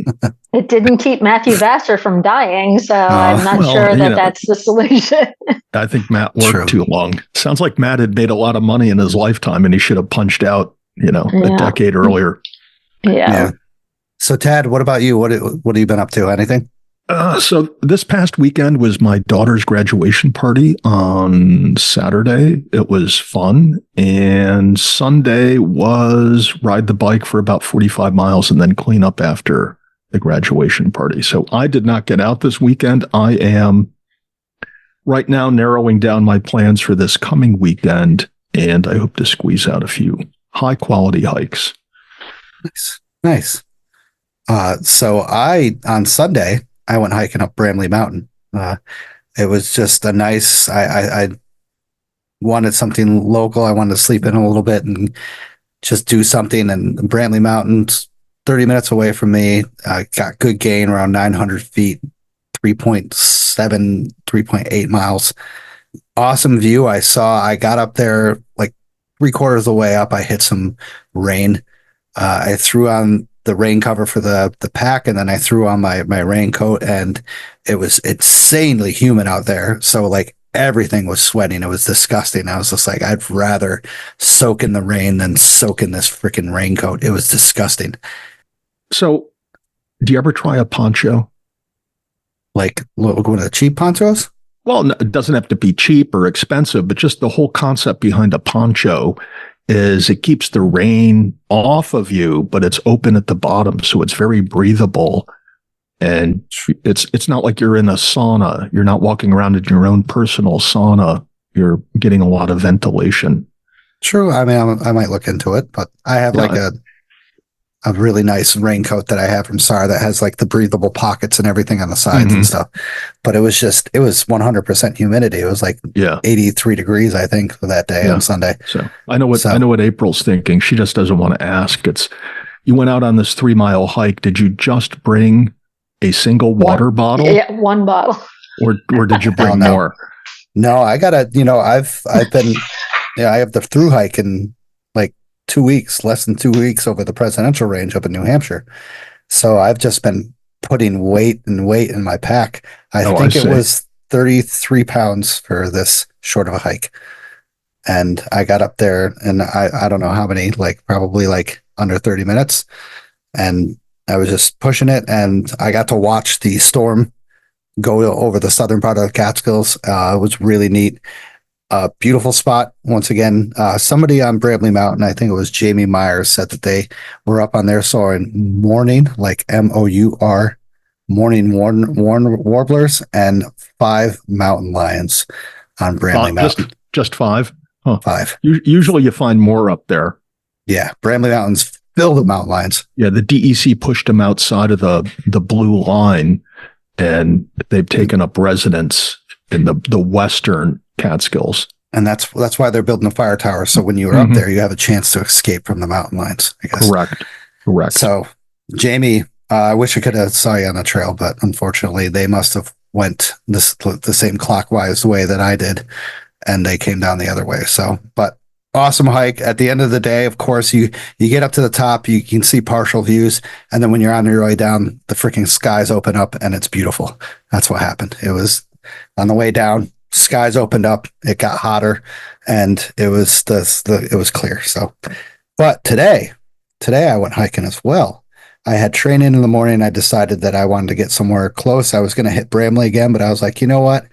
It didn't keep Matthew Vassar from dying, so I'm not sure that's the solution. I think Matt worked too long. Sounds like Matt had made a lot of money in his lifetime, and he should have punched out, a decade earlier. Yeah. So, Tad, what about you? What have you been up to? Anything? So this past weekend was my daughter's graduation party on Saturday. It was fun. And Sunday was ride the bike for about 45 miles and then clean up after the graduation party. So I did not get out this weekend. I am right now narrowing down my plans for this coming weekend, and I hope to squeeze out a few high quality hikes. Nice. So on Sunday, I went hiking up Bramley Mountain. It was just a nice, I wanted something local. I wanted to sleep in a little bit and just do something. And Bramley Mountain's 30 minutes away from me. I got good gain, around 900 feet, 3.7, 3.8 miles. Awesome view. I got up there like 3/4 of the way up. I hit some rain. I threw on the rain cover for the pack, and then I threw on my raincoat, and it was insanely humid out there. So like everything was sweating. It was disgusting. I was just like, I'd rather soak in the rain than soak in this freaking raincoat. It was disgusting. So do you ever try a poncho? Like one of the cheap ponchos? Well, it doesn't have to be cheap or expensive, but just the whole concept behind a poncho is it keeps the rain off of you, but it's open at the bottom, so it's very breathable. And it's not like you're in a sauna. You're not walking around in your own personal sauna. You're getting a lot of ventilation. True. I mean, I might look into it, but I have a really nice raincoat that I have from SAR that has like the breathable pockets and everything on the sides and stuff. But it was 100% humidity. It was like 83 degrees, I think, for that day on Sunday. So I know what April's thinking. She just doesn't want to ask. You went out on this 3-mile hike. Did you just bring a single water bottle? Yeah, one bottle. Or did you bring more? No, I gotta, I've been, I have the through hike in like 2 weeks, less than 2 weeks over the presidential range up in New Hampshire. So I've just been putting weight in my pack. I think it was 33 pounds for this short of a hike. And I got up there and I don't know how many, like probably like under 30 minutes. And I was just pushing it, and I got to watch the storm go over the southern part of the Catskills. It was really neat. Beautiful spot. Once again, somebody on Bramley Mountain, I think it was Jamie Myers, said that they were up on there soaring mourning, like MOUR, mourning warblers, and 5 mountain lions on Bramley Mountain. Just 5? Huh. 5. Usually you find more up there. Yeah, Bramley Mountain's filled with mountain lions. Yeah, the DEC pushed them outside of the blue line, and they've taken up residence in the western Catskills. And that's why they're building a fire tower. So when you're up there, you have a chance to escape from the mountain lions, I guess. Correct. So Jamie, I wish I could have saw you on the trail, but unfortunately they must have went the same clockwise way that I did, and they came down the other way. So, but awesome hike. At the end of the day, of course, you get up to the top, you can see partial views, and then when you're on your way down, the freaking skies open up and it's beautiful. That's what happened. It was on the way down, skies opened up, it got hotter, and it was it was clear. So, but today I went hiking as well. I had training in the morning. I decided that I wanted to get somewhere close. I was going to hit Bramley again, but I was like, you know what?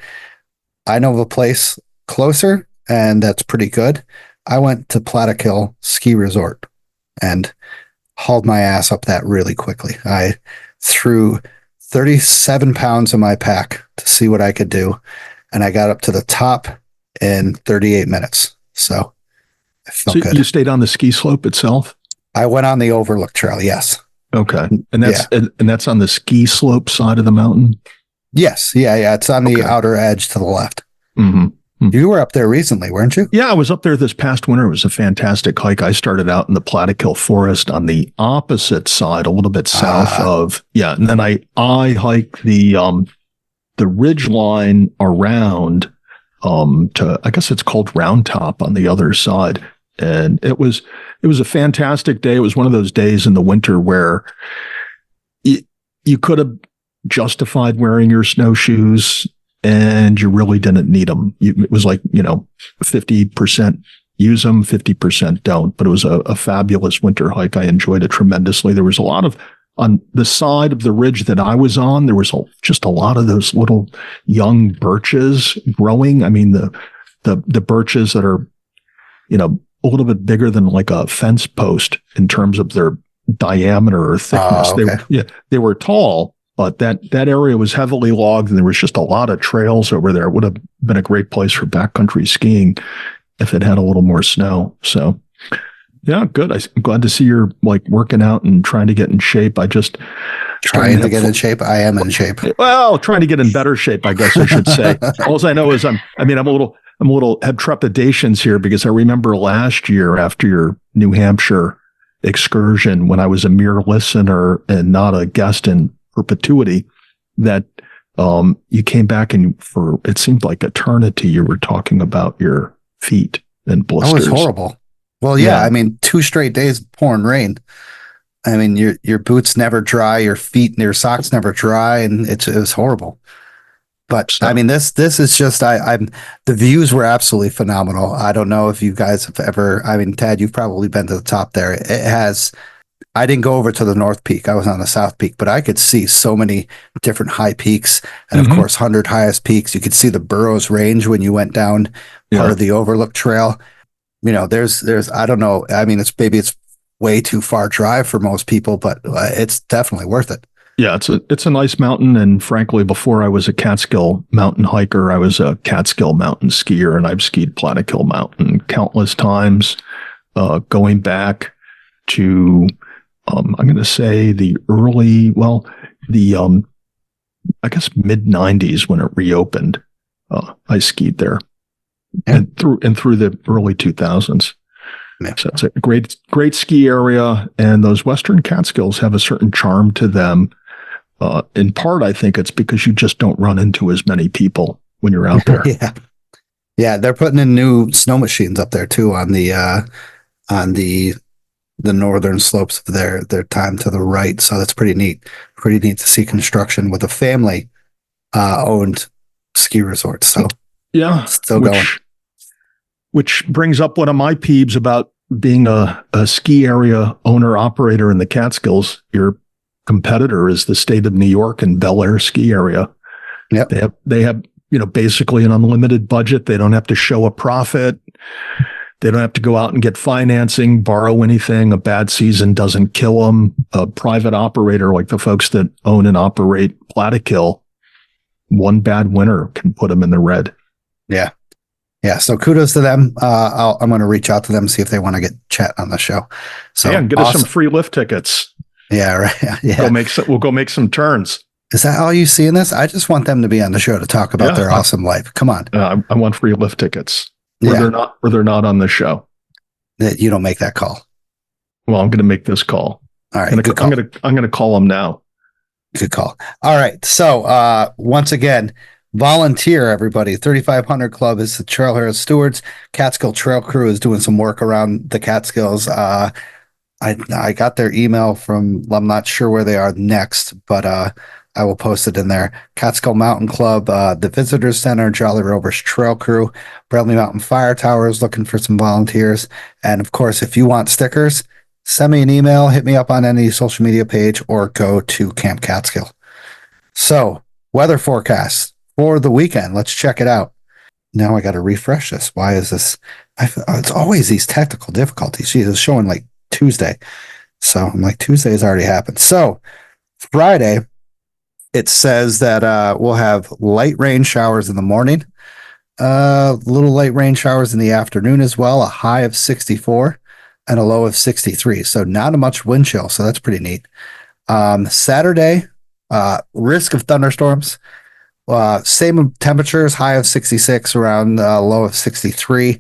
I know of a place closer, and that's pretty good. I went to Plattekill Ski Resort and hauled my ass up that really quickly. I threw 37 pounds in my pack to see what I could do, and I got up to the top in 38 minutes. So I felt good. You stayed on the ski slope itself? I went on the Overlook Trail, yes. Okay. And that's on the ski slope side of the mountain? Yes. Yeah. It's on the outer edge to the left. Mm-hmm. You were up there recently, weren't you? Yeah, I was up there this past winter. It was a fantastic hike. I started out in the Plattekill Forest on the opposite side, a little bit south of, and then I hiked the ridge line around to, I guess it's called Round Top on the other side. And it was a fantastic day. It was one of those days in the winter where you could have justified wearing your snowshoes, and you really didn't need them. It was like, 50% use them, 50% don't. But it was a fabulous winter hike. I enjoyed it tremendously. There was a lot on the side of the ridge that I was on, there was just a lot of those little young birches growing. I mean, the birches that are, a little bit bigger than like a fence post in terms of their diameter or thickness. Oh, okay. They were tall, but that area was heavily logged, and there was just a lot of trails over there. It would have been a great place for backcountry skiing if it had a little more snow. So, yeah, good. I'm glad to see you're like working out and trying to get in shape. I just trying to get in shape. I am in shape. Well, trying to get in better shape, I guess I should say. All I know is I'm a little had trepidations here because I remember last year after your New Hampshire excursion, when I was a mere listener and not a guest in perpetuity, that you came back and for it seemed like eternity you were talking about your feet and blisters. That was horrible. Well, yeah, I mean, 2 straight days of pouring rain. I mean, your boots never dry, your feet and your socks never dry, and it was horrible. But I mean, this is just the views were absolutely phenomenal. I don't know if you guys have ever. I mean, Tad, you've probably been to the top there. It has. I didn't go over to the North Peak. I was on the South Peak, but I could see so many different high peaks, and of course, 100 highest peaks. You could see the Burroughs Range when you went down part of the Overlook Trail. There's I don't know. I mean, it's way too far drive for most people, but it's definitely worth it. Yeah, it's a nice mountain, and frankly, before I was a Catskill mountain hiker, I was a Catskill mountain skier, and I've skied Plattekill Mountain countless times, going back to I'm going to say I guess mid '90s when it reopened. I skied there, and through the early 2000s. Yeah. So it's a great ski area, and those Western Catskills have a certain charm to them. In part, I think it's because you just don't run into as many people when you're out there. Yeah, they're putting in new snow machines up there too on the northern slopes of their time to the right. So that's pretty neat. Pretty neat to see construction with a family owned ski resort. So yeah, still going. Which brings up one of my peeves about being a ski area owner operator in the Catskills. Your competitor is the state of New York and Bel Air ski area. Yep. They have basically an unlimited budget. They don't have to show a profit. They don't have to go out and get financing, borrow anything. A bad season doesn't kill them. A private operator like the folks that own and operate Plattekill, one bad winter can put them in the red. Yeah. Yeah, so kudos to them. I'm going to reach out to them, see if they want to get chat on the show. So get us some free lift tickets. Yeah, right. Yeah, we'll go make some turns. Is that all you see in this? I just want them to be on the show to talk about their awesome life. Come on. I want free lift tickets. They're not on the show. You don't make that call. Well, I'm going to make this call. All right, I'm going to call them now. Good call. All right. So once again, volunteer, everybody. 3500 Club is the Trailhead Stewards. Catskill Trail Crew is doing some work around the Catskills. I got their email from, I'm not sure where they are next, but I will post it in there. Catskill Mountain Club, the Visitors Center, Jolly Rovers Trail Crew, Bradley Mountain Fire Tower is looking for some volunteers. And of course, if you want stickers, send me an email, hit me up on any social media page, or go to Camp Catskill. So, weather forecast for the weekend. Let's check it out. Now I got to refresh this. Why is this? It's always these technical difficulties. Geez, it's showing like Tuesday. So I'm like, Tuesday's already happened. So Friday, it says that we'll have light rain showers in the morning, little light rain showers in the afternoon as well, a high of 64 and a low of 63. So not a much wind chill. So that's pretty neat. Saturday, risk of thunderstorms. Same temperatures, high of 66, around low of 63.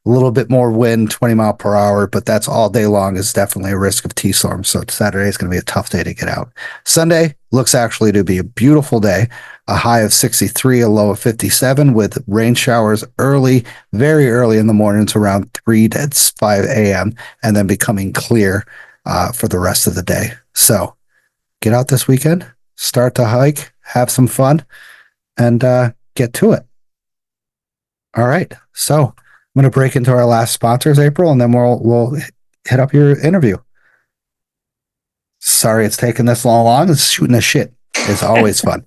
A little bit more wind, 20 mile per hour, but that's all day long is definitely a risk of T-storms. So Saturday is going to be a tough day to get out. Sunday looks actually to be a beautiful day, a high of 63, a low of 57 with rain showers early, very early in the mornings around 3 to 5 a.m. and then becoming clear for the rest of the day. So get out this weekend, start to hike, have some fun, and get to it. All right. So I'm going to break into our last sponsors, April, and then we'll hit up your interview. Sorry it's taken this long. It's shooting the shit. It's always fun.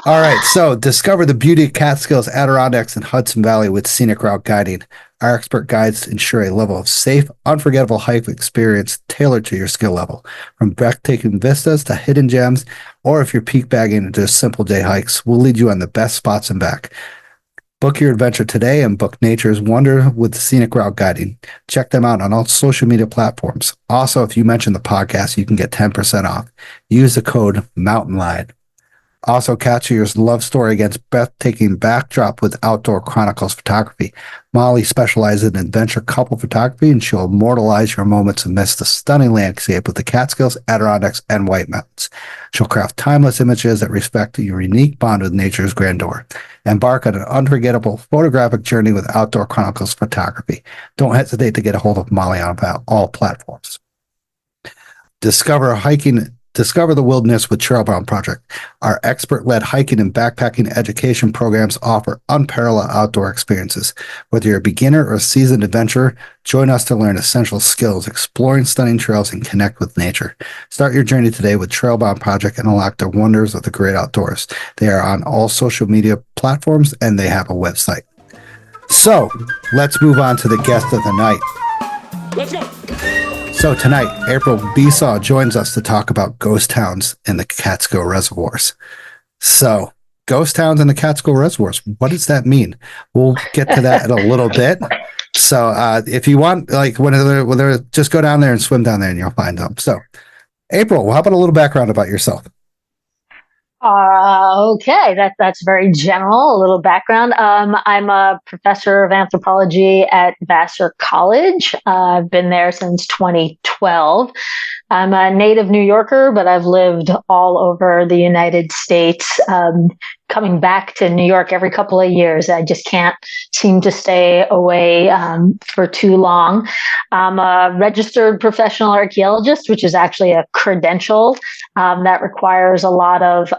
All right, so discover the beauty of Catskills, Adirondacks, and Hudson Valley with Scenic Route Guiding. Our expert guides ensure a level of safe, unforgettable hike experience tailored to your skill level. From breathtaking vistas to hidden gems, or if you're peak bagging into just simple day hikes, we'll lead you on the best spots and back. Book your adventure today and book nature's wonder with Scenic Route Guiding. Check them out on all social media platforms. Also, if you mention the podcast, you can get 10% off. Use the code MOUNTAINLION. Also, capture your love story against breathtaking backdrop with Outdoor Chronicles Photography. Molly specializes in adventure couple photography, and she'll immortalize your moments amidst the stunning landscape of the Catskills, Adirondacks, and White Mountains. She'll craft timeless images that reflect your unique bond with nature's grandeur. Embark on an unforgettable photographic journey with Outdoor Chronicles Photography. Don't hesitate to get a hold of Molly on all platforms. Discover the wilderness with Trailbound Project. Our expert-led hiking and backpacking education programs offer unparalleled outdoor experiences. Whether you're a beginner or a seasoned adventurer, join us to learn essential skills, exploring stunning trails, and connect with nature. Start your journey today with Trailbound Project and unlock the wonders of the great outdoors. They are on all social media platforms, and they have a website. So, let's move on to the guest of the night. Let's go. So tonight, April Beisaw joins us to talk about ghost towns in the Catskill reservoirs. So, ghost towns in the Catskill reservoirs, what does that mean? We'll get to that in a little bit. So, if you want, like, whether just go down there and swim down there and you'll find them. So, April, how about a little background about yourself? Okay, that's very general. A little background. I'm a professor of anthropology at Vassar College. I've been there since 2012. I'm a native New Yorker, but I've lived all over the United States, coming back to New York every couple of years. I just can't seem to stay away for too long. I'm a registered professional archaeologist, which is actually a credential that requires a lot of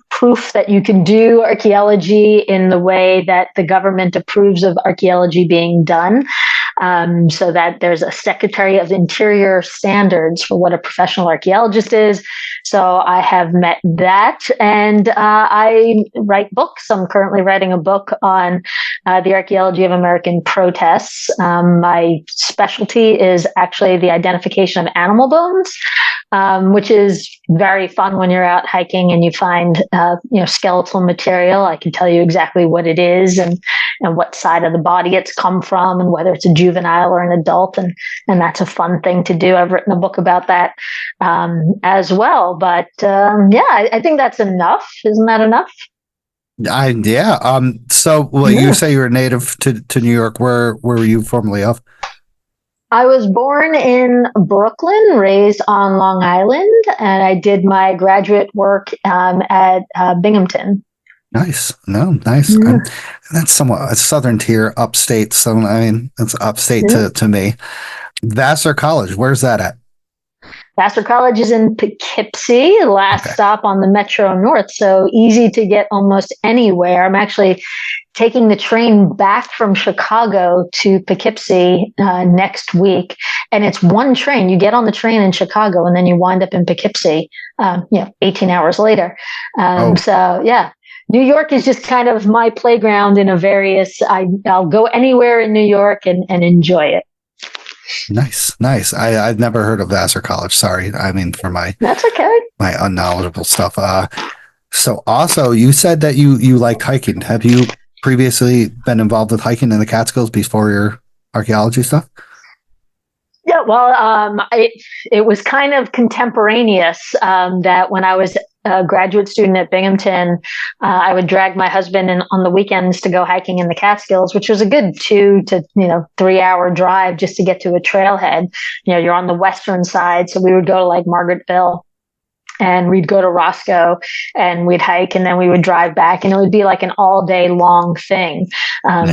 proof that you can do archaeology in the way that the government approves of archaeology being done. So that there's a Secretary of Interior standards for what a professional archaeologist is. So I have met that, and I write books. I'm currently writing a book on the archaeology of American protests. My specialty is actually the identification of animal bones, which is very fun when you're out hiking and you find skeletal material. I can tell you exactly what it is and what side of the body it's come from and whether it's a juvenile or an adult, and that's a fun thing to do. I've written a book about that as well. But I think that's enough. Isn't that enough? You say you're native to New York. Where were you formerly of? I was born in Brooklyn, raised on Long Island, and I did my graduate work at Binghamton. Nice. No, nice. Yeah. That's somewhat a southern tier, upstate. So, I mean, it's upstate to me. Vassar College, where's that at? Vassar College is in Poughkeepsie, last stop on the Metro North. So easy to get almost anywhere. I'm actually taking the train back from Chicago to Poughkeepsie next week. And it's one train. You get on the train in Chicago and then you wind up in Poughkeepsie, 18 hours later. So, yeah. New York is just kind of my playground in I'll go anywhere in New York and enjoy it. Nice. I've never heard of Vassar College. Sorry. I mean, that's okay. My unknowledgeable stuff. So also you said that you liked hiking. Have you previously been involved with hiking in the Catskills before your archaeology stuff? Yeah, well, it was kind of contemporaneous that when I was a graduate student at Binghamton, I would drag my husband in on the weekends to go hiking in the Catskills, which was a good 2 to 3 hour drive just to get to a trailhead. You're on the western side, so we would go to like Margaretville, and we'd go to Roscoe and we'd hike, and then we would drive back, and it would be like an all day long thing.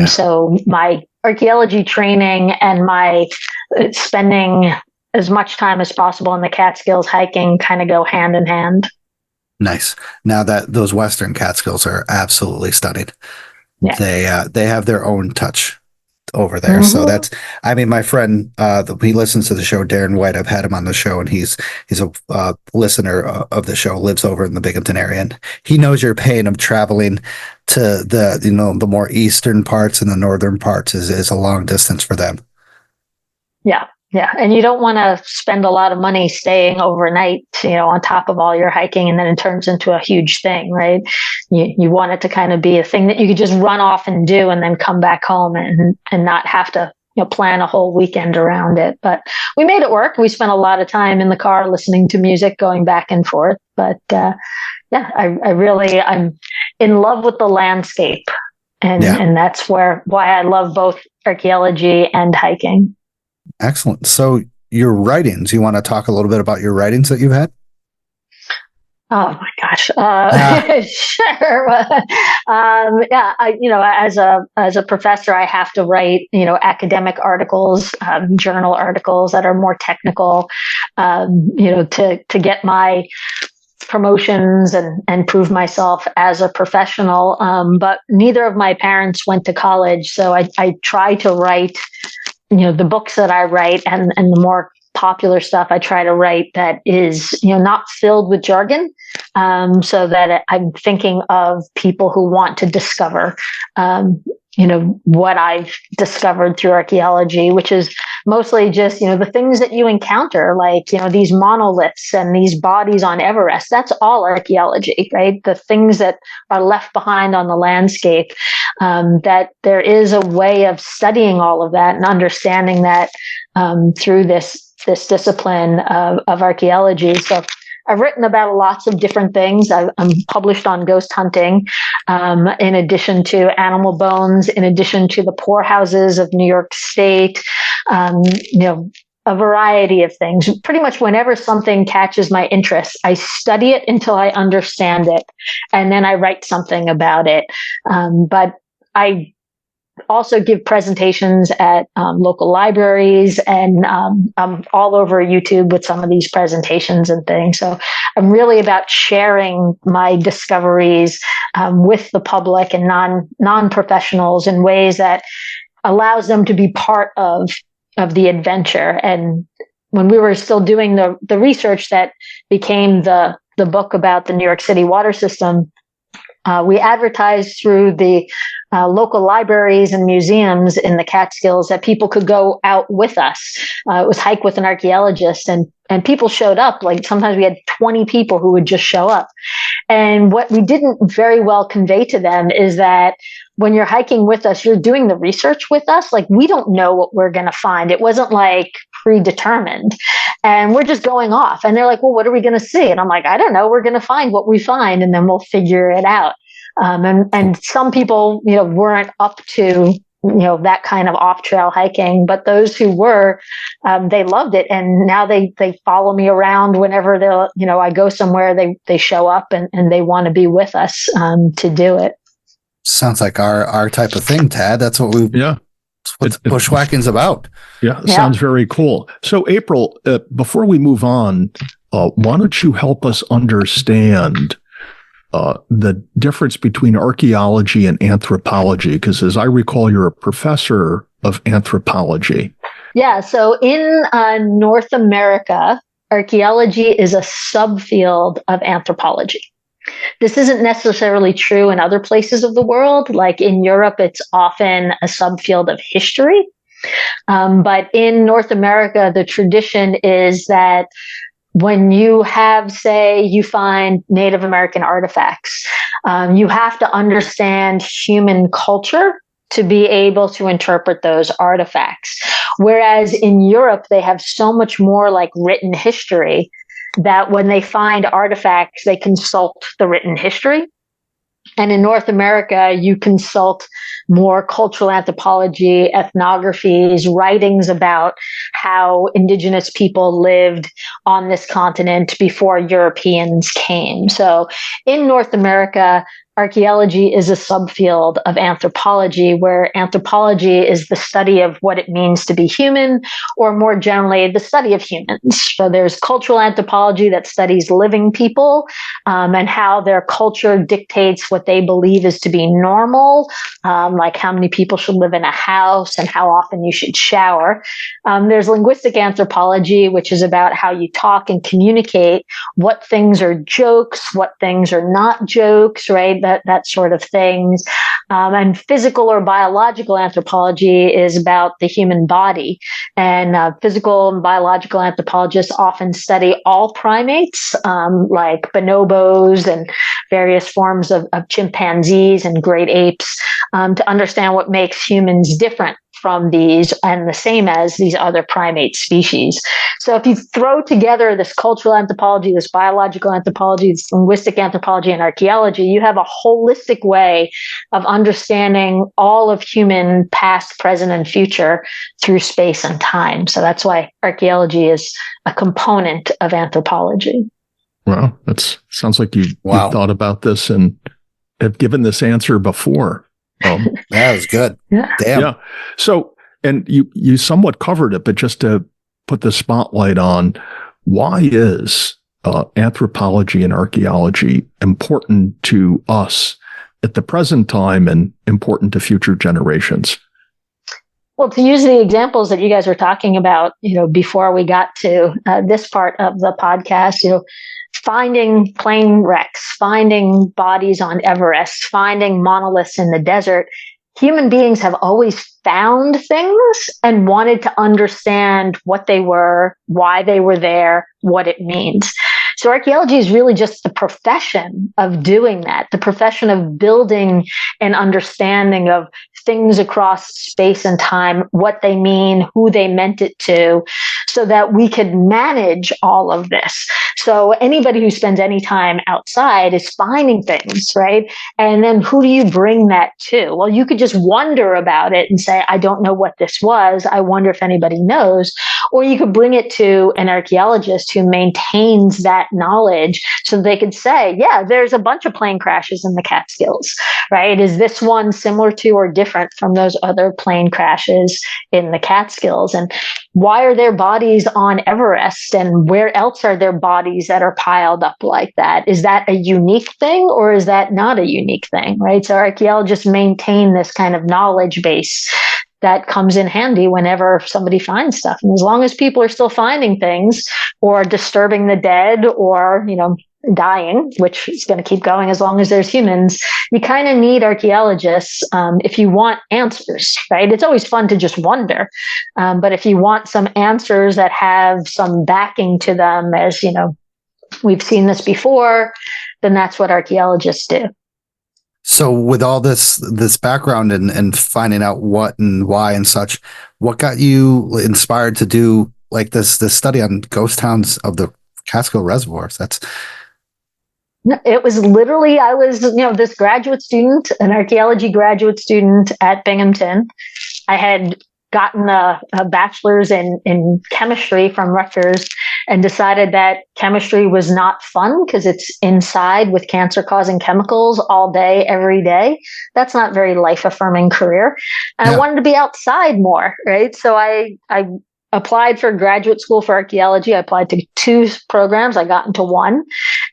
So my archaeology training and my spending as much time as possible in the Catskills hiking kind of go hand in hand. Nice. Now that those Western Catskills are absolutely stunning. Yeah. They have their own touch over there. So that's, I mean, my friend, he listens to the show, Darren White. I've had him on the show, and he's a listener of the show, lives over in the Binghamton area, and he knows your pain of traveling to the more eastern parts, and the northern parts is a long distance for them. Yeah. Yeah. And you don't want to spend a lot of money staying overnight, on top of all your hiking, and then it turns into a huge thing, right? You want it to kind of be a thing that you could just run off and do and then come back home and not have to, plan a whole weekend around it. But we made it work. We spent a lot of time in the car listening to music, going back and forth. But I'm in love with the landscape. And that's why I love both archaeology and hiking. Excellent. So your writings, you want to talk a little bit about your writings that you've had? Oh my gosh. Sure. As a professor, I have to write, academic articles, journal articles that are more technical, to get my promotions and prove myself as a professional. But neither of my parents went to college. So I try to write the books that I write and the more popular stuff I try to write that is, not filled with jargon, so that I'm thinking of people who want to discover, what I've discovered through archaeology, which is mostly just, the things that you encounter, like, these monoliths and these bodies on Everest. That's all archaeology, right? The things that are left behind on the landscape, that there is a way of studying all of that and understanding that, through this discipline of archaeology. So I've written about lots of different things. I'm published on ghost hunting, in addition to animal bones, in addition to the poorhouses of New York State, a variety of things. Pretty much whenever something catches my interest, I study it until I understand it, and then I write something about it. But I also give presentations at local libraries, and I'm all over YouTube with some of these presentations and things. So I'm really about sharing my discoveries with the public and non-professionals in ways that allows them to be part of the adventure. And when we were still doing the research that became the book about the New York City water system, we advertised through the local libraries and museums in the Catskills that people could go out with us. It was Hike with an Archaeologist, and people showed up. Like sometimes we had 20 people who would just show up. And what we didn't very well convey to them is that when you're hiking with us, you're doing the research with us. Like we don't know what we're going to find. It wasn't like predetermined, and we're just going off. And they're like, well, what are we going to see? And I'm like, I don't know. We're going to find what we find, and then we'll figure it out. And some people, weren't up to, that kind of off trail hiking, but those who were, they loved it. And now they follow me around whenever they'll, I go somewhere, they show up and they want to be with us, to do it. Sounds like our type of thing, Tad. That's what what bushwhacking's about. Yeah. Sounds very cool. So April, before we move on, why don't you help us understand the difference between archaeology and anthropology? Because as I recall, you're a professor of anthropology. Yeah. So in North America, archaeology is a subfield of anthropology. This isn't necessarily true in other places of the world. Like in Europe, it's often a subfield of history. But in North America, the tradition is that when you have, say, you find Native American artifacts, you have to understand human culture to be able to interpret those artifacts. Whereas in Europe, they have so much more like written history that when they find artifacts, they consult the written history. And in North America, you consult more cultural anthropology, ethnographies, writings about how indigenous people lived on this continent before Europeans came. So in North America, archaeology is a subfield of anthropology, where anthropology is the study of what it means to be human, or more generally, the study of humans. So there's cultural anthropology that studies living people and how their culture dictates what they believe is to be normal, like how many people should live in a house and how often you should shower. There's linguistic anthropology, which is about how you talk and communicate, what things are jokes, what things are not jokes, right? That sort of things. And physical or biological anthropology is about the human body. And physical and biological anthropologists often study all primates, like bonobos and various forms of chimpanzees and great apes, to understand what makes humans different from these and the same as these other primate species. So if you throw together this cultural anthropology, this biological anthropology, this linguistic anthropology, and archaeology, you have a holistic way of understanding all of human past, present, and future through space and time. So that's why archaeology is a component of anthropology. Wow, that sounds like you've thought about this and have given this answer before. That was good. Yeah. Damn. Yeah. So, and you somewhat covered it, but just to put the spotlight on, why is anthropology and archaeology important to us at the present time and important to future generations? Well, to use the examples that you guys were talking about, before we got to this part of the podcast, finding plane wrecks, finding bodies on Everest, finding monoliths in the desert. Human beings have always found things and wanted to understand what they were, why they were there, what it means. So archaeology is really just the profession of doing that, the profession of building an understanding of things across space and time, what they mean, who they meant it to, so that we could manage all of this. So anybody who spends any time outside is finding things, right? And then who do you bring that to? Well, you could just wonder about it and say, I don't know what this was. I wonder if anybody knows. Or you could bring it to an archaeologist who maintains that knowledge so they could say, yeah, there's a bunch of plane crashes in the Catskills, right? Is this one similar to or different from those other plane crashes in the Catskills? And why are there bodies on Everest? And where else are there bodies that are piled up like that? Is that a unique thing or is that not a unique thing, right? So archaeologists maintain this kind of knowledge base that comes in handy whenever somebody finds stuff. And as long as people are still finding things or disturbing the dead or, dying, which is going to keep going as long as there's humans, you kind of need archaeologists if you want answers, right? It's always fun to just wonder. But if you want some answers that have some backing to them, as, we've seen this before, then that's what archaeologists do. So with all this background and finding out what and why and such, what got you inspired to do like this study on ghost towns of the Catskill reservoirs? It was literally, I was, this graduate student, an archaeology graduate student at Binghamton. I had gotten a bachelor's in chemistry from Rutgers and decided that chemistry was not fun because it's inside with cancer-causing chemicals all day, every day. That's not a very life-affirming career. And I wanted to be outside more, right? So I applied for graduate school for archaeology. I applied to 2 programs. I got into one.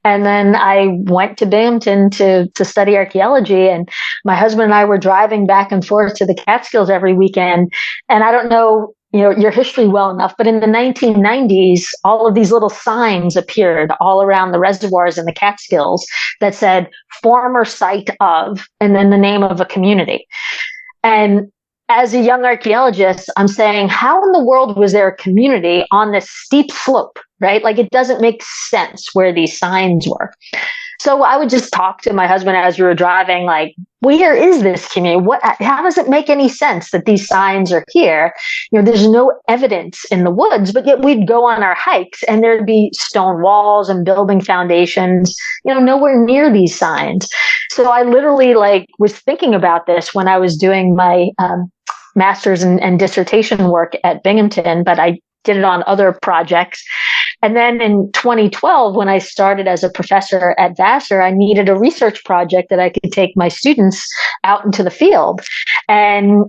And then I went to Binghamton to study archaeology. And my husband and I were driving back and forth to the Catskills every weekend. And I don't know, your history well enough, but in the 1990s, all of these little signs appeared all around the reservoirs in the Catskills that said former site of, and then the name of a community. And as a young archaeologist, I'm saying, how in the world was there a community on this steep slope, right? Like, it doesn't make sense where these signs were. So I would just talk to my husband as we were driving, like, where is this community? How does it make any sense that these signs are here? There's no evidence in the woods, but yet we'd go on our hikes and there'd be stone walls and building foundations, nowhere near these signs. So I literally was thinking about this when I was doing my master's and dissertation work at Binghamton, but I did it on other projects. And then in 2012, when I started as a professor at Vassar, I needed a research project that I could take my students out into the field. And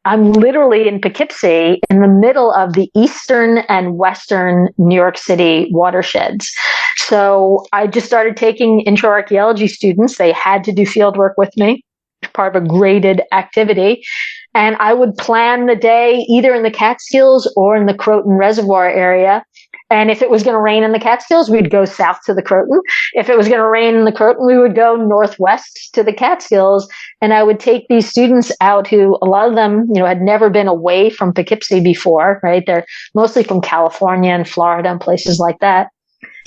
I'm literally in Poughkeepsie in the middle of the eastern and western New York City watersheds. So I just started taking intro archaeology students. They had to do field work with me, part of a graded activity. And I would plan the day either in the Catskills or in the Croton Reservoir area. And if it was going to rain in the Catskills, we'd go south to the Croton. If it was going to rain in the Croton, we would go northwest to the Catskills. And I would take these students out who, a lot of them, had never been away from Poughkeepsie before, right? They're mostly from California and Florida and places like that.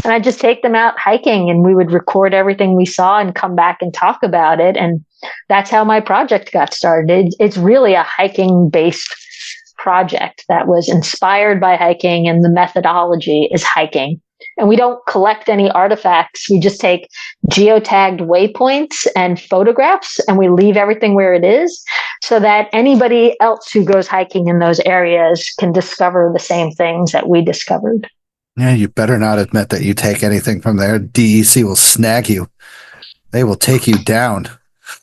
And I'd just take them out hiking, and we would record everything we saw and come back and talk about it. And that's how my project got started. It's really a hiking-based project that was inspired by hiking, and the methodology is hiking. And we don't collect any artifacts. We just take geotagged waypoints and photographs, and we leave everything where it is so that anybody else who goes hiking in those areas can discover the same things that we discovered. Yeah, you better not admit that you take anything from there. DEC will snag you. They will take you down.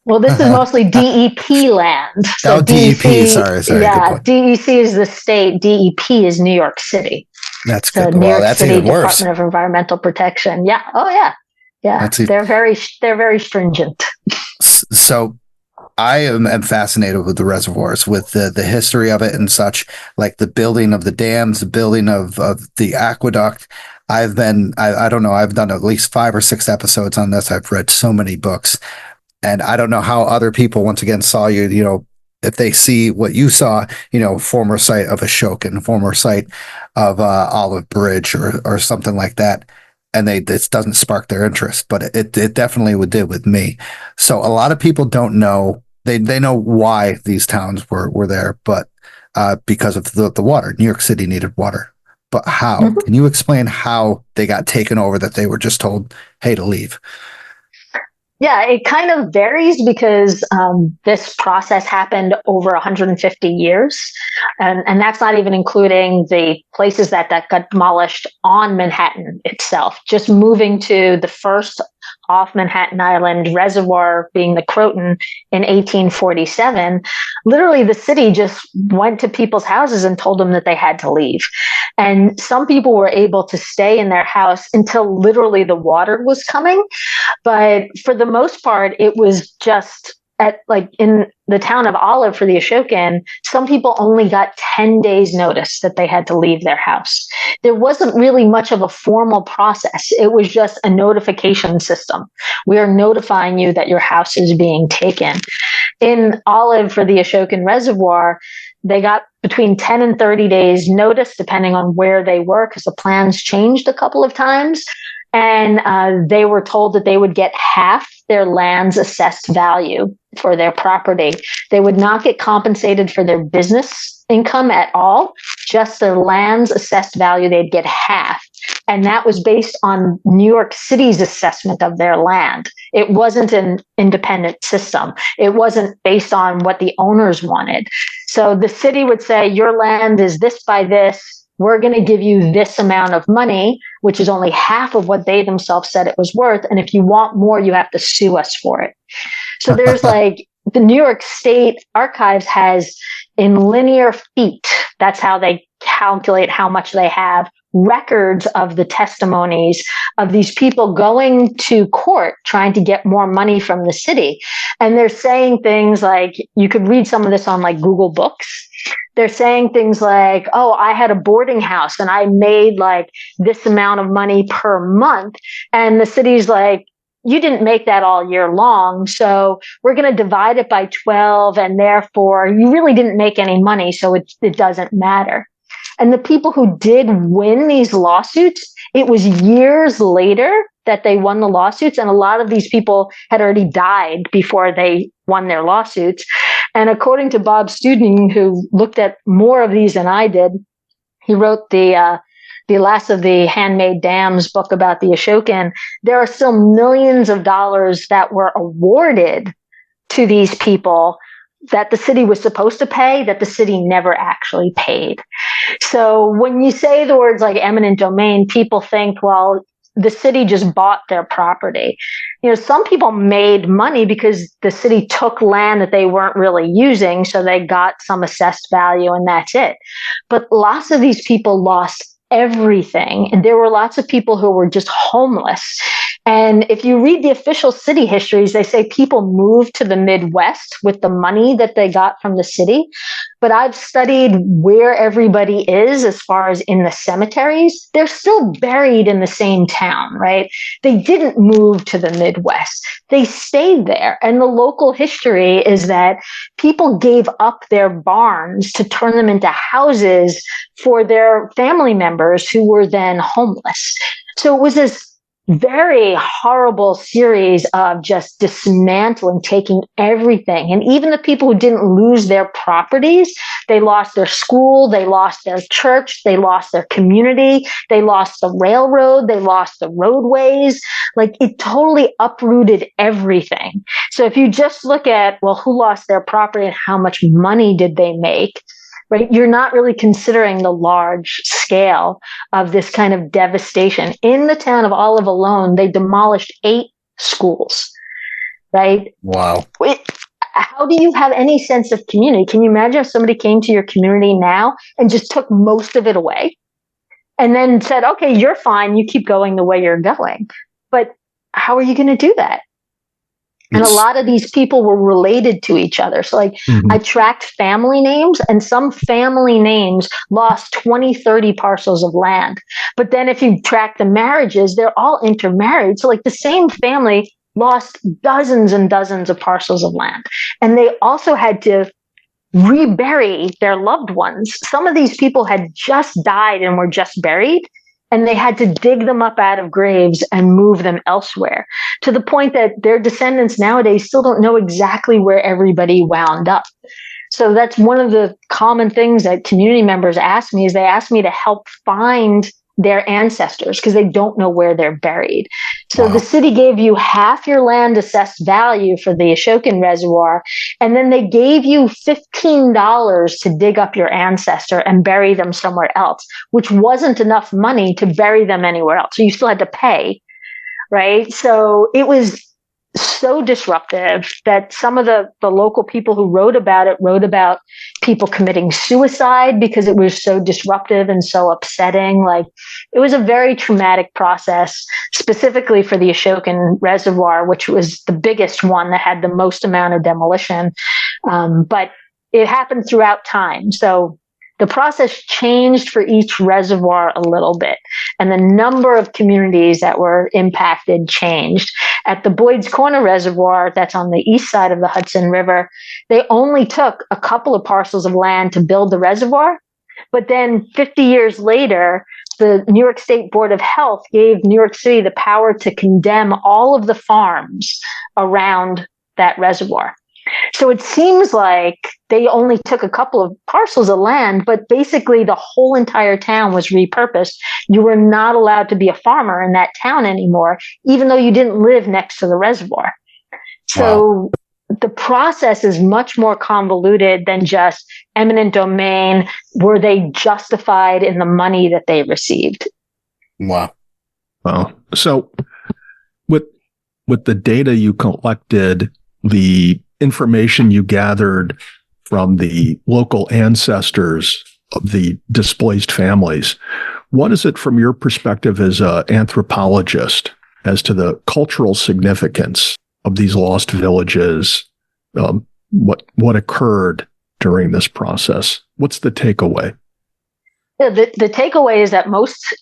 Well, this is mostly DEP land. So DEP, sorry. Yeah, DEC is the state. DEP is New York City. That's good. So New York that's City even worse. Department of Environmental Protection. Yeah. Oh, yeah. Yeah. They're very stringent. So I am fascinated with the reservoirs, with the history of it and such, like the building of the dams, the building of the aqueduct. I don't know, I've done at least 5 or 6 episodes on this. I've read so many books, and I don't know how other people, once again, saw you, if they see what you saw, former site of Ashokan, former site of Olive Bridge or something like that. And this doesn't spark their interest, but it definitely did with me. So a lot of people don't know. They know why these towns were there, but because of the water. New York City needed water. But how? Mm-hmm. Can you explain how they got taken over, that they were just told, hey, to leave? Yeah, it kind of varies because this process happened over 150 years. And that's not even including the places that got demolished on Manhattan itself. Just moving to the first off Manhattan Island reservoir, being the Croton, in 1847, literally the city just went to people's houses and told them that they had to leave. And some people were able to stay in their house until literally the water was coming. But for the most part, it was just in the town of Olive for the Ashokan, some people only got 10 days notice that they had to leave their house. There wasn't really much of a formal process. It was just a notification system. We are notifying you that your house is being taken. In Olive for the Ashokan Reservoir, they got between 10 and 30 days notice, depending on where they were, because the plans changed a couple of times. And they were told that they would get half their land's assessed value for their property. They would not get compensated for their business income at all, just their land's assessed value. They'd get half. And that was based on New York City's assessment of their land. It wasn't an independent system. It wasn't based on what the owners wanted. So the city would say, your land is this by this. We're going to give you this amount of money, which is only half of what they themselves said it was worth. And if you want more, you have to sue us for it. So there's the New York State Archives has, in linear feet, that's how they calculate how much they have, records of the testimonies of these people going to court trying to get more money from the city. And they're saying things like, you could read some of this on Google Books. They're saying things like, oh, I had a boarding house and I made this amount of money per month. And the city's like, you didn't make that all year long. So we're going to divide it by 12. And therefore you really didn't make any money. So it doesn't matter. And the people who did win these lawsuits, it was years later that they won the lawsuits. And a lot of these people had already died before they won their lawsuits. And according to Bob Studing, who looked at more of these than I did, he wrote the Last of the Handmade Dams book about the Ashokan. There are still millions of dollars that were awarded to these people that the city was supposed to pay that the city never actually paid. So when you say the words like eminent domain, people think, well, the city just bought their property. Some people made money because the city took land that they weren't really using, so they got some assessed value and that's it. But lots of these people lost everything. And there were lots of people who were just homeless. And if you read the official city histories, they say people moved to the Midwest with the money that they got from the city. But I've studied where everybody is as far as in the cemeteries. They're still buried in the same town, right? They didn't move to the Midwest. They stayed there. And the local history is that people gave up their barns to turn them into houses for their family members who were then homeless. So it was this very horrible series of just dismantling, taking everything. And even the people who didn't lose their properties, they lost their school, they lost their church, they lost their community, they lost the railroad, they lost the roadways. Like, it totally uprooted everything. So if you just look at, well, who lost their property and how much money did they make, right? You're not really considering the large scale of this kind of devastation. In the town of Olive alone, they demolished 8 schools, right? Wow. How do you have any sense of community? Can you imagine if somebody came to your community now and just took most of it away and then said, okay, you're fine, you keep going the way you're going? But how are you going to do that? And a lot of these people were related to each other. So I tracked family names, and some family names lost 20, 30 parcels of land. But then if you track the marriages, they're all intermarried. So the same family lost dozens and dozens of parcels of land. And they also had to rebury their loved ones. Some of these people had just died and were just buried, and they had to dig them up out of graves and move them elsewhere, to the point that their descendants nowadays still don't know exactly where everybody wound up. So that's one of the common things that community members ask me, is they ask me to help find their ancestors because they don't know where they're buried. So the city gave you half your land assessed value for the Ashokan Reservoir, and then they gave you $15 to dig up your ancestor and bury them somewhere else, which wasn't enough money to bury them anywhere else. So you still had to pay, right? So it was so disruptive that some of the local people who wrote about people committing suicide because it was so disruptive and so upsetting. It was a very traumatic process, specifically for the Ashokan Reservoir, which was the biggest one that had the most amount of demolition. But it happened throughout time. So the process changed for each reservoir a little bit, and the number of communities that were impacted changed. At the Boyd's Corner Reservoir, that's on the east side of the Hudson River, they only took a couple of parcels of land to build the reservoir. But then 50 years later, the New York State Board of Health gave New York City the power to condemn all of the farms around that reservoir. So it seems like they only took a couple of parcels of land, but basically the whole entire town was repurposed. You were not allowed to be a farmer in that town anymore, even though you didn't live next to the reservoir. So the process is much more convoluted than just eminent domain. Were they justified in the money that they received? Wow. So with the data you collected, the information you gathered from the local ancestors of the displaced families, what is it from your perspective as an anthropologist as to the cultural significance of these lost villages? What occurred during this process? What's the takeaway? Yeah, the takeaway is that most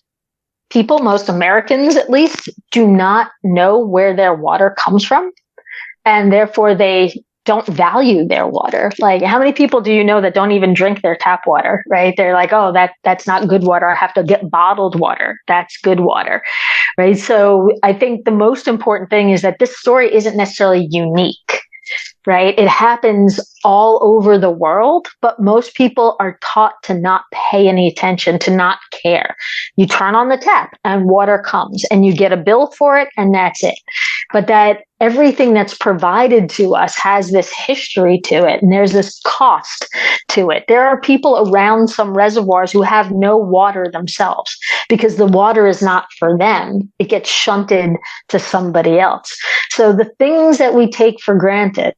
people, most Americans at least, do not know where their water comes from. And therefore, they don't value their water. How many people do you know that don't even drink their tap water, right? They're like, oh, that's not good water. I have to get bottled water. That's good water, right? So I think the most important thing is that this story isn't necessarily unique, right? It happens all over the world, but most people are taught to not pay any attention, to not care. You turn on the tap and water comes and you get a bill for it and that's it. But that everything that's provided to us has this history to it and there's this cost to it. There are people around some reservoirs who have no water themselves because the water is not for them. It gets shunted to somebody else. So the things that we take for granted,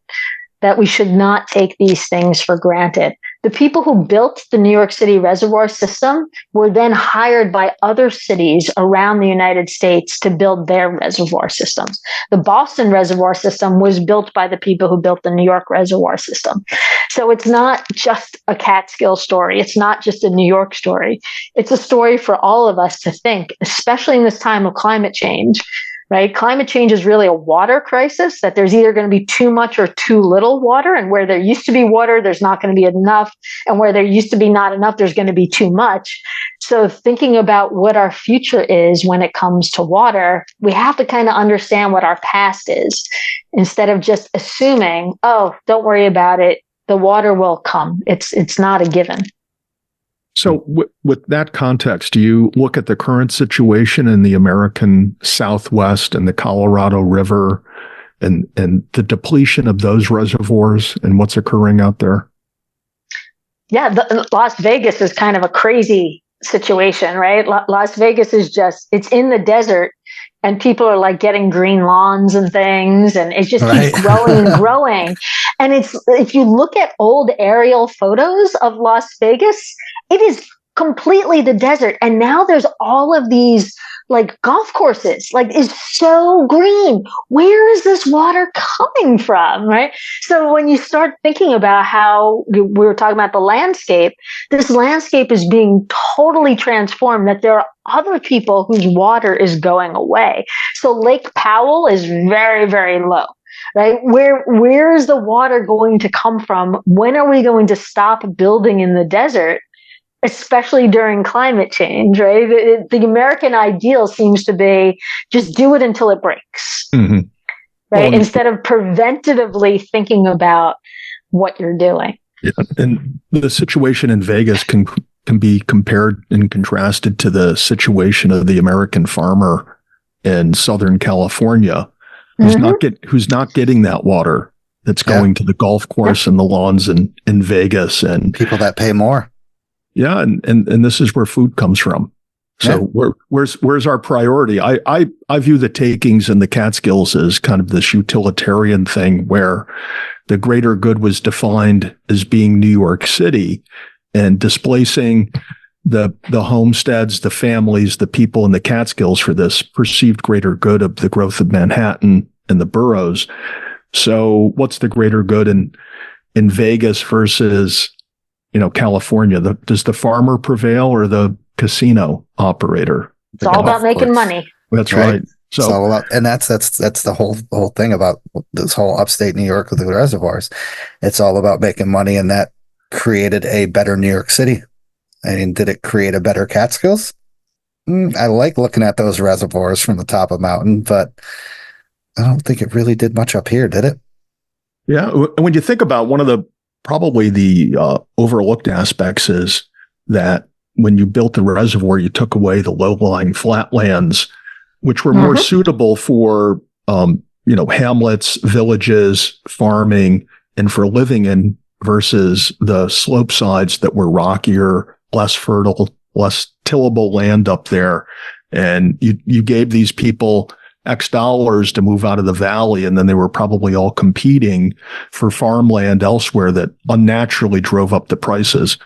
that we should not take these things for granted. The people who built the New York City reservoir system were then hired by other cities around the United States to build their reservoir systems. The Boston reservoir system was built by the people who built the New York reservoir system. So it's not just a Catskill story. It's not just a New York story. It's a story for all of us to think, especially in this time of climate change. Right? Climate change is really a water crisis, that there's either going to be too much or too little water. And where there used to be water, there's not going to be enough. And where there used to be not enough, there's going to be too much. So thinking about what our future is when it comes to water, we have to kind of understand what our past is instead of just assuming, oh, don't worry about it. The water will come. It's not a given. So with that context, do you look at the current situation in the American Southwest and the Colorado River and the depletion of those reservoirs and what's occurring out there? Yeah, Las Vegas is kind of a crazy situation, right? Las Vegas is it's in the desert and people are like getting green lawns and things and it just keeps growing and growing. And if you look at old aerial photos of Las Vegas, it is completely the desert. And now there's all of these like golf courses, like it's so green. Where is this water coming from? Right. So when you start thinking about how we were talking about the landscape, this landscape is being totally transformed, that there are other people whose water is going away. So Lake Powell is very, very low. Right? Where is the water going to come from? When are we going to stop building in the desert? Especially during climate change, right? The American ideal seems to be just do it until it breaks, right? Well, instead of preventatively thinking about what you're doing. Yeah. And the situation in Vegas can be compared and contrasted to the situation of the American farmer in Southern California, who's not getting that water that's going to the golf course and the lawns in Vegas, and people that pay more. Yeah, and this is where food comes from. So where's our priority? I view the takings and the Catskills as kind of this utilitarian thing where the greater good was defined as being New York City and displacing the homesteads, the families, the people in the Catskills for this perceived greater good of the growth of Manhattan and the boroughs. So what's the greater good in Vegas versus California? Does the farmer prevail or the casino operator? It's all about making money. That's right. So it's all about, and that's the whole thing about this whole upstate New York with the reservoirs. It's all about making money, and that created a better New York City. I mean, did it create a better Catskills? I like looking at those reservoirs from the top of the mountain, but I don't think it really did much up here, did it? Yeah. When you think about one of the probably the overlooked aspects is that when you built the reservoir, you took away the low-lying flatlands, which were more suitable for, hamlets, villages, farming, and for living in versus the slope sides that were rockier, less fertile, less tillable land up there. And you gave these people X dollars to move out of the valley, and then they were probably all competing for farmland elsewhere that unnaturally drove up the prices.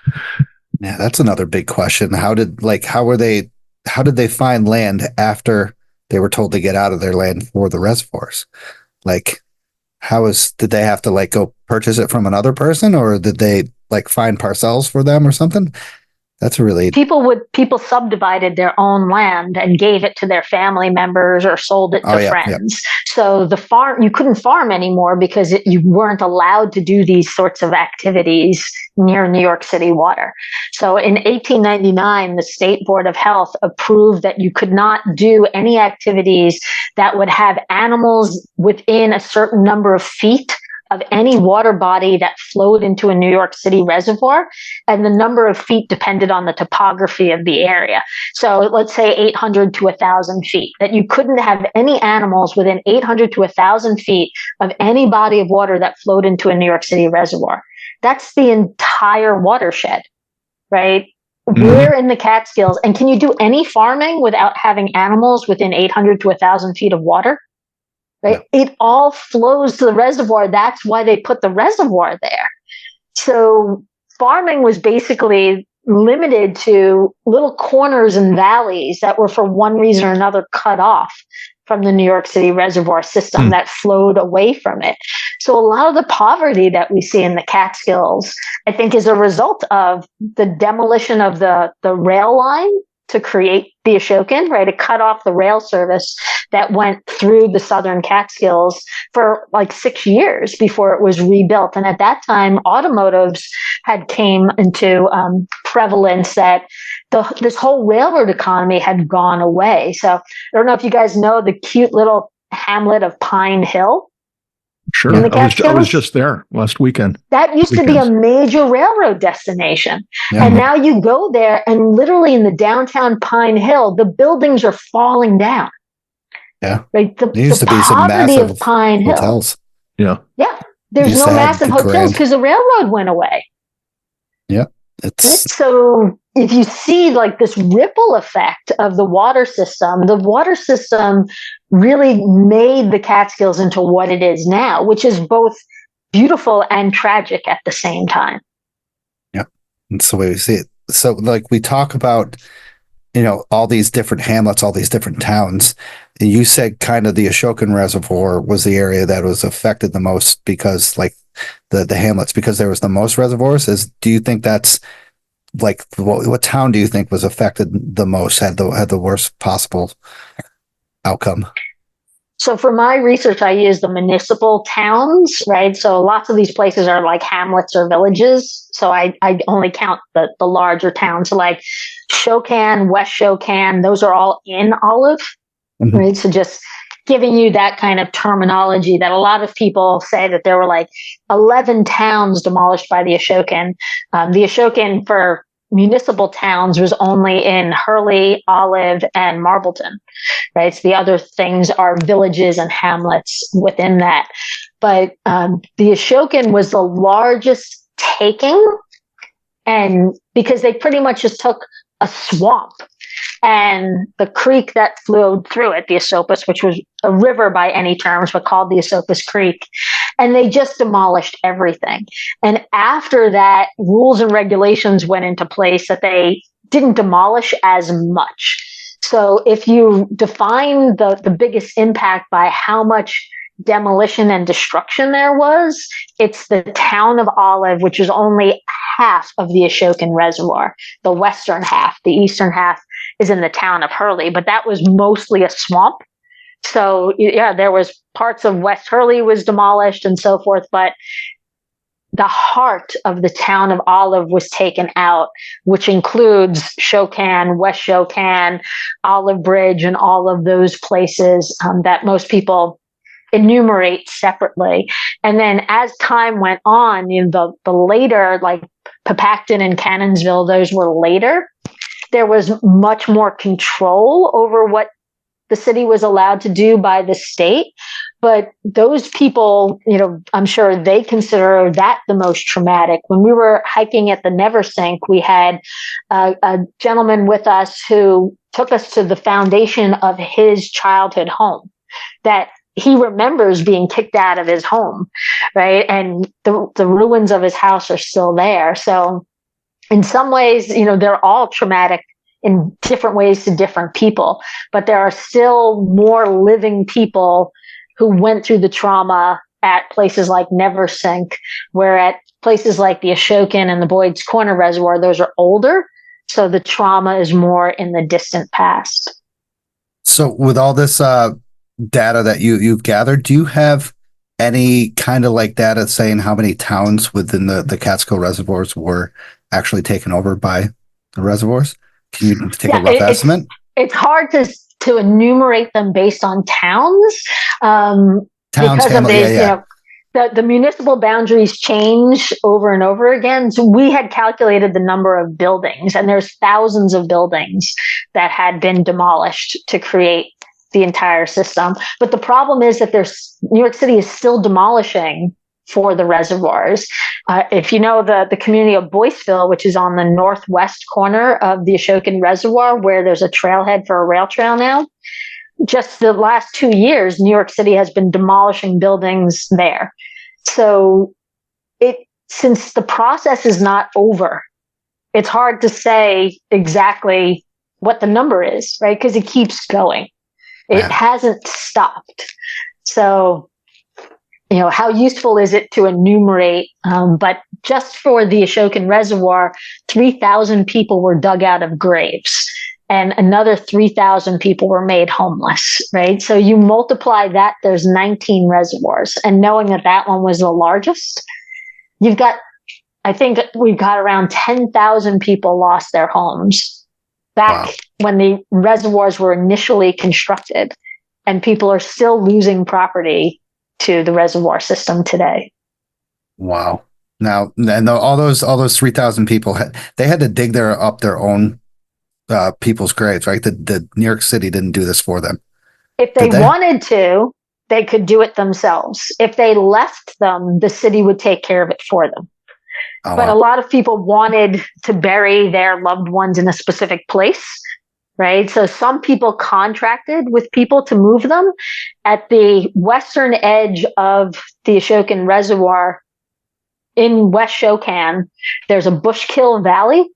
Yeah, that's another big question. How did they find land after they were told to get out of their land for the reservoirs? Like, did they have to go purchase it from another person, or did they find parcels for them or something? That's really people subdivided their own land and gave it to their family members or sold it to friends. Yeah. So you couldn't farm anymore because you weren't allowed to do these sorts of activities near New York City water. So in 1899, the State Board of Health approved that you could not do any activities that would have animals within a certain number of feet of any water body that flowed into a New York City reservoir, and the number of feet depended on the topography of the area. So let's say 800 to 1,000 feet, that you couldn't have any animals within 800 to 1,000 feet of any body of water that flowed into a New York City reservoir. That's the entire watershed, right? We're in the Catskills, and can you do any farming without having animals within 800 to 1,000 feet of water? Right? Yeah. It all flows to the reservoir. That's why they put the reservoir there. So farming was basically limited to little corners and valleys that were, for one reason or another, cut off from the New York City reservoir system that flowed away from it. So a lot of the poverty that we see in the Catskills, I think, is a result of the demolition of the rail line to create the Ashokan, right? It cut off the rail service that went through the southern Catskills for like 6 years before it was rebuilt. And at that time, automotives had came into prevalence, that this whole railroad economy had gone away. So I don't know if you guys know the cute little hamlet of Pine Hill. Sure. I was just there last weekend. That used to be a major railroad destination. Yeah. And now you go there, and literally in the downtown Pine Hill, the buildings are falling down. Yeah. Right. There used to be some massive of Pine hotels. Hill. Yeah. There's no massive hotels because the railroad went away. Yeah. So if you see like this ripple effect of the water system really made the Catskills into what it is now, which is both beautiful and tragic at the same time. Yeah. That's the way we see it. So like we talk about, all these different hamlets, all these different towns. You said kind of the Ashokan Reservoir was the area that was affected the most because like the hamlets, because there was the most reservoirs. Do you think that's like what town do you think was affected the most, had the worst possible outcome? So for my research, I use the municipal towns, right? So lots of these places are like hamlets or villages. So I only count the larger towns. So like Shokan, West Shokan, those are all in Olive, right? So just giving you that kind of terminology, that a lot of people say that there were like 11 towns demolished by the Ashokan. The Ashokan for municipal towns was only in Hurley, Olive, and Marbleton, right? So the other things are villages and hamlets within that. But the Ashokan was the largest taking, and because they pretty much just took a swamp and the creek that flowed through it, the Esopus, which was a river by any terms, but called the Esopus Creek, and they just demolished everything. And after that, rules and regulations went into place that they didn't demolish as much. So if you define the biggest impact by how much demolition and destruction there was, it's the town of Olive, which is only half of the Ashokan Reservoir. The western half, the eastern half is in the town of Hurley, but that was mostly a swamp. So yeah, there was parts of West Hurley was demolished and so forth, but the heart of the town of Olive was taken out, which includes Shokan, West Shokan, Olive Bridge, and all of those places that most people enumerate separately. And then as time went on, the later, like Papacton and Cannonsville, those were later. There was much more control over what the city was allowed to do by the state. But those people, I'm sure they consider that the most traumatic. When we were hiking at the Neversink, we had a gentleman with us who took us to the foundation of his childhood home, that he remembers being kicked out of his home, right? And the ruins of his house are still there. So in some ways, they're all traumatic in different ways to different people, but there are still more living people who went through the trauma at places like Neversink, where at places like the Ashokan and the Boyd's Corner Reservoir, those are older. So the trauma is more in the distant past. So with all this data that you've gathered, do you have any kind of like data saying how many towns within the Catskill reservoirs were actually taken over by the reservoirs? Can you take a rough estimate? It's hard to enumerate them based on towns. Because of these, the municipal boundaries change over and over again. So we had calculated the number of buildings, and there's thousands of buildings that had been demolished to create the entire system. But the problem is that New York City is still demolishing for the reservoirs. If you know the community of Beisaw, which is on the northwest corner of the Ashokan Reservoir, where there's a trailhead for a rail trail now, just the last 2 years, New York City has been demolishing buildings there. So since the process is not over, it's hard to say exactly what the number is, right? Because it keeps going. It hasn't stopped. So, how useful is it to enumerate? But just for the Ashokan Reservoir, 3,000 people were dug out of graves, and another 3,000 people were made homeless, right? So you multiply that, there's 19 reservoirs. And knowing that one was the largest, I think we've got around 10,000 people lost their homes back when the reservoirs were initially constructed. And people are still losing property to the reservoir system today. Wow. Now, and all those 3,000 people, they had to dig up their own people's graves, right? The New York City didn't do this for them. If they wanted to, they could do it themselves. If they left them, the city would take care of it for them. But a lot of people wanted to bury their loved ones in a specific place, right? So some people contracted with people to move them. At the western edge of the Ashokan Reservoir in West Shokan, there's a Bushkill Valley.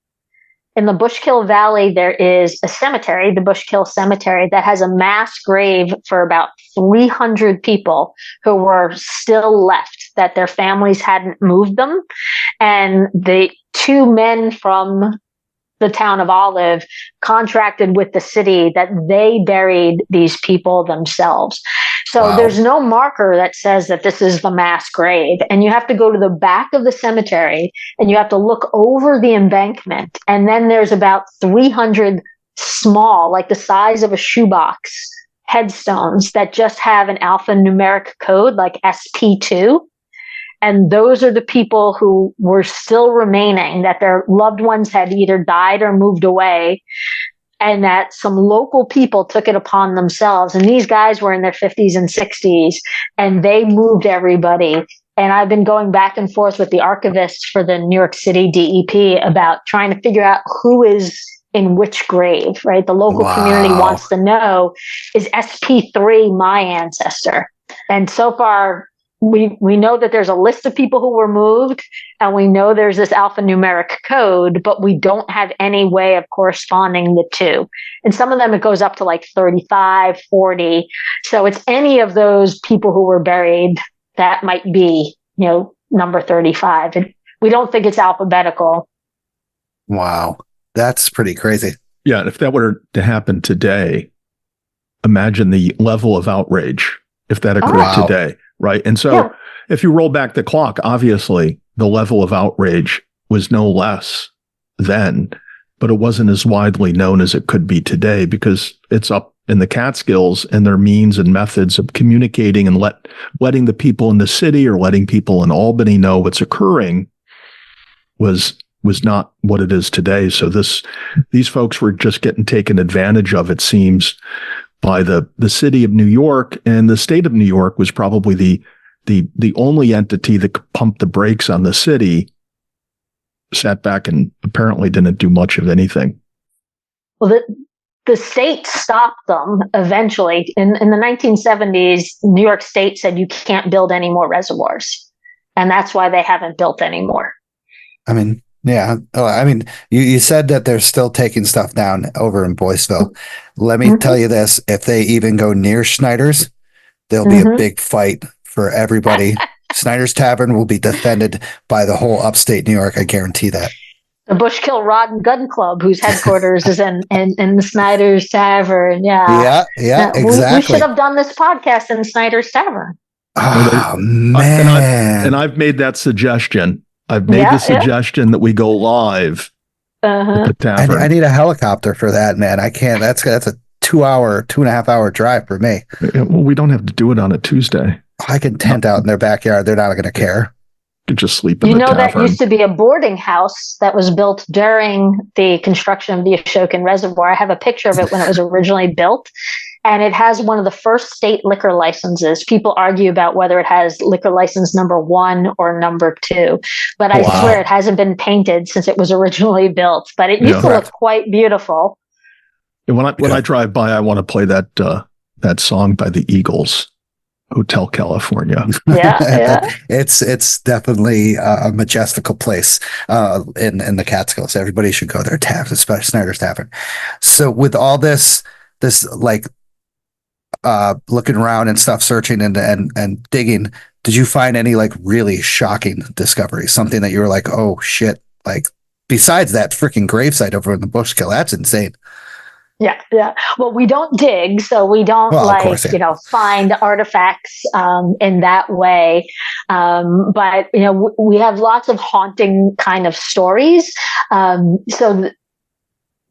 In the Bushkill Valley, there is a cemetery, the Bushkill Cemetery, that has a mass grave for about 300 people who were still left, that their families hadn't moved them. And the two men from the town of Olive contracted with the city that they buried these people themselves. So there's no marker that says that this is the mass grave. And you have to go to the back of the cemetery and you have to look over the embankment. And then there's about 300 small, like the size of a shoebox, headstones that just have an alphanumeric code like SP2. And those are the people who were still remaining, that their loved ones had either died or moved away, and that some local people took it upon themselves. And these guys were in their 50s and 60s, and they moved everybody. And I've been going back and forth with the archivist for the New York City DEP about trying to figure out who is in which grave, right? The local community wants to know, is SP3 my ancestor? And so far, we know that there's a list of people who were moved, and we know there's this alphanumeric code, but we don't have any way of corresponding the two. And some of them, it goes up to like 35, 40. So it's any of those people who were buried that might be, number 35. And we don't think it's alphabetical. Wow. That's pretty crazy. Yeah. And if that were to happen today, imagine the level of outrage if that occurred today. Right. And so if you roll back the clock, obviously the level of outrage was no less then, but it wasn't as widely known as it could be today because it's up in the Catskills, and their means and methods of communicating and letting the people in the city or letting people in Albany know what's occurring was not what it is today. So these folks were just getting taken advantage of, it seems, by the city of New York, and the state of New York was probably the only entity that could pump the brakes on the city, sat back and apparently didn't do much of anything. Well, the state stopped them eventually. In the 1970s, New York State said you can't build any more reservoirs. And that's why they haven't built any more. I mean, yeah. I mean, you said that they're still taking stuff down over in Boyceville. Let me tell you this. If they even go near Schneider's, there'll be a big fight for everybody. Schneider's Tavern will be defended by the whole upstate New York. I guarantee that. The Bushkill Rod and Gun Club, whose headquarters is in the Snyder's Tavern. Yeah, exactly. We should have done this podcast in Snyder's Tavern. Oh, man. And I've made that suggestion. I've made the suggestion that we go live at the tavern. I need a helicopter for that, man. I can't. That's a 2.5 hour drive for me. Well, we don't have to do it on a Tuesday. I can tent out in their backyard. They're not going to care. You could just sleep in the tavern. That used to be a boarding house that was built during the construction of the Ashokan Reservoir. I have a picture of it when it was originally built. And it has one of the first state liquor licenses. People argue about whether it has liquor license number 1 or number 2. But I swear it hasn't been painted since it was originally built. But it used to look quite beautiful. And when I drive by, I want to play that song by the Eagles, Hotel California. Yeah. It's definitely a majestical place in the Catskills. Everybody should go there. Especially Snyder's Tavern. So with all this like looking around and stuff, searching and digging, did you find any like really shocking discoveries? Something that you were like, oh shit, like besides that freaking gravesite over in the Bushkill, that's insane. Yeah. Well, we don't dig, so we don't find artifacts in that way. But we have lots of haunting kind of stories.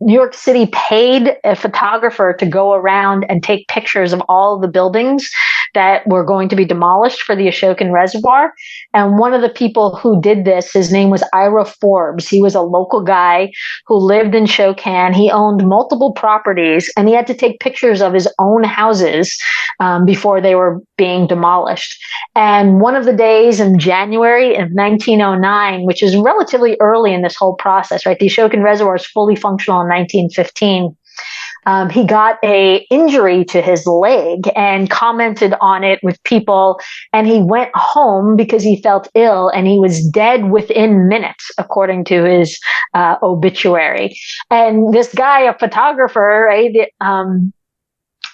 New York City paid a photographer to go around and take pictures of all of the buildings that were going to be demolished for the Ashokan Reservoir. And one of the people who did this, his name was Ira Forbes. He was a local guy who lived in Shokan. He owned multiple properties, and he had to take pictures of his own houses before they were being demolished. And one of the days in January of 1909, which is relatively early in this whole process, right? The Ashokan Reservoir is fully functional in 1915. He got a injury to his leg and commented on it with people, and he went home because he felt ill, and he was dead within minutes, according to his obituary. And this guy, a photographer, right?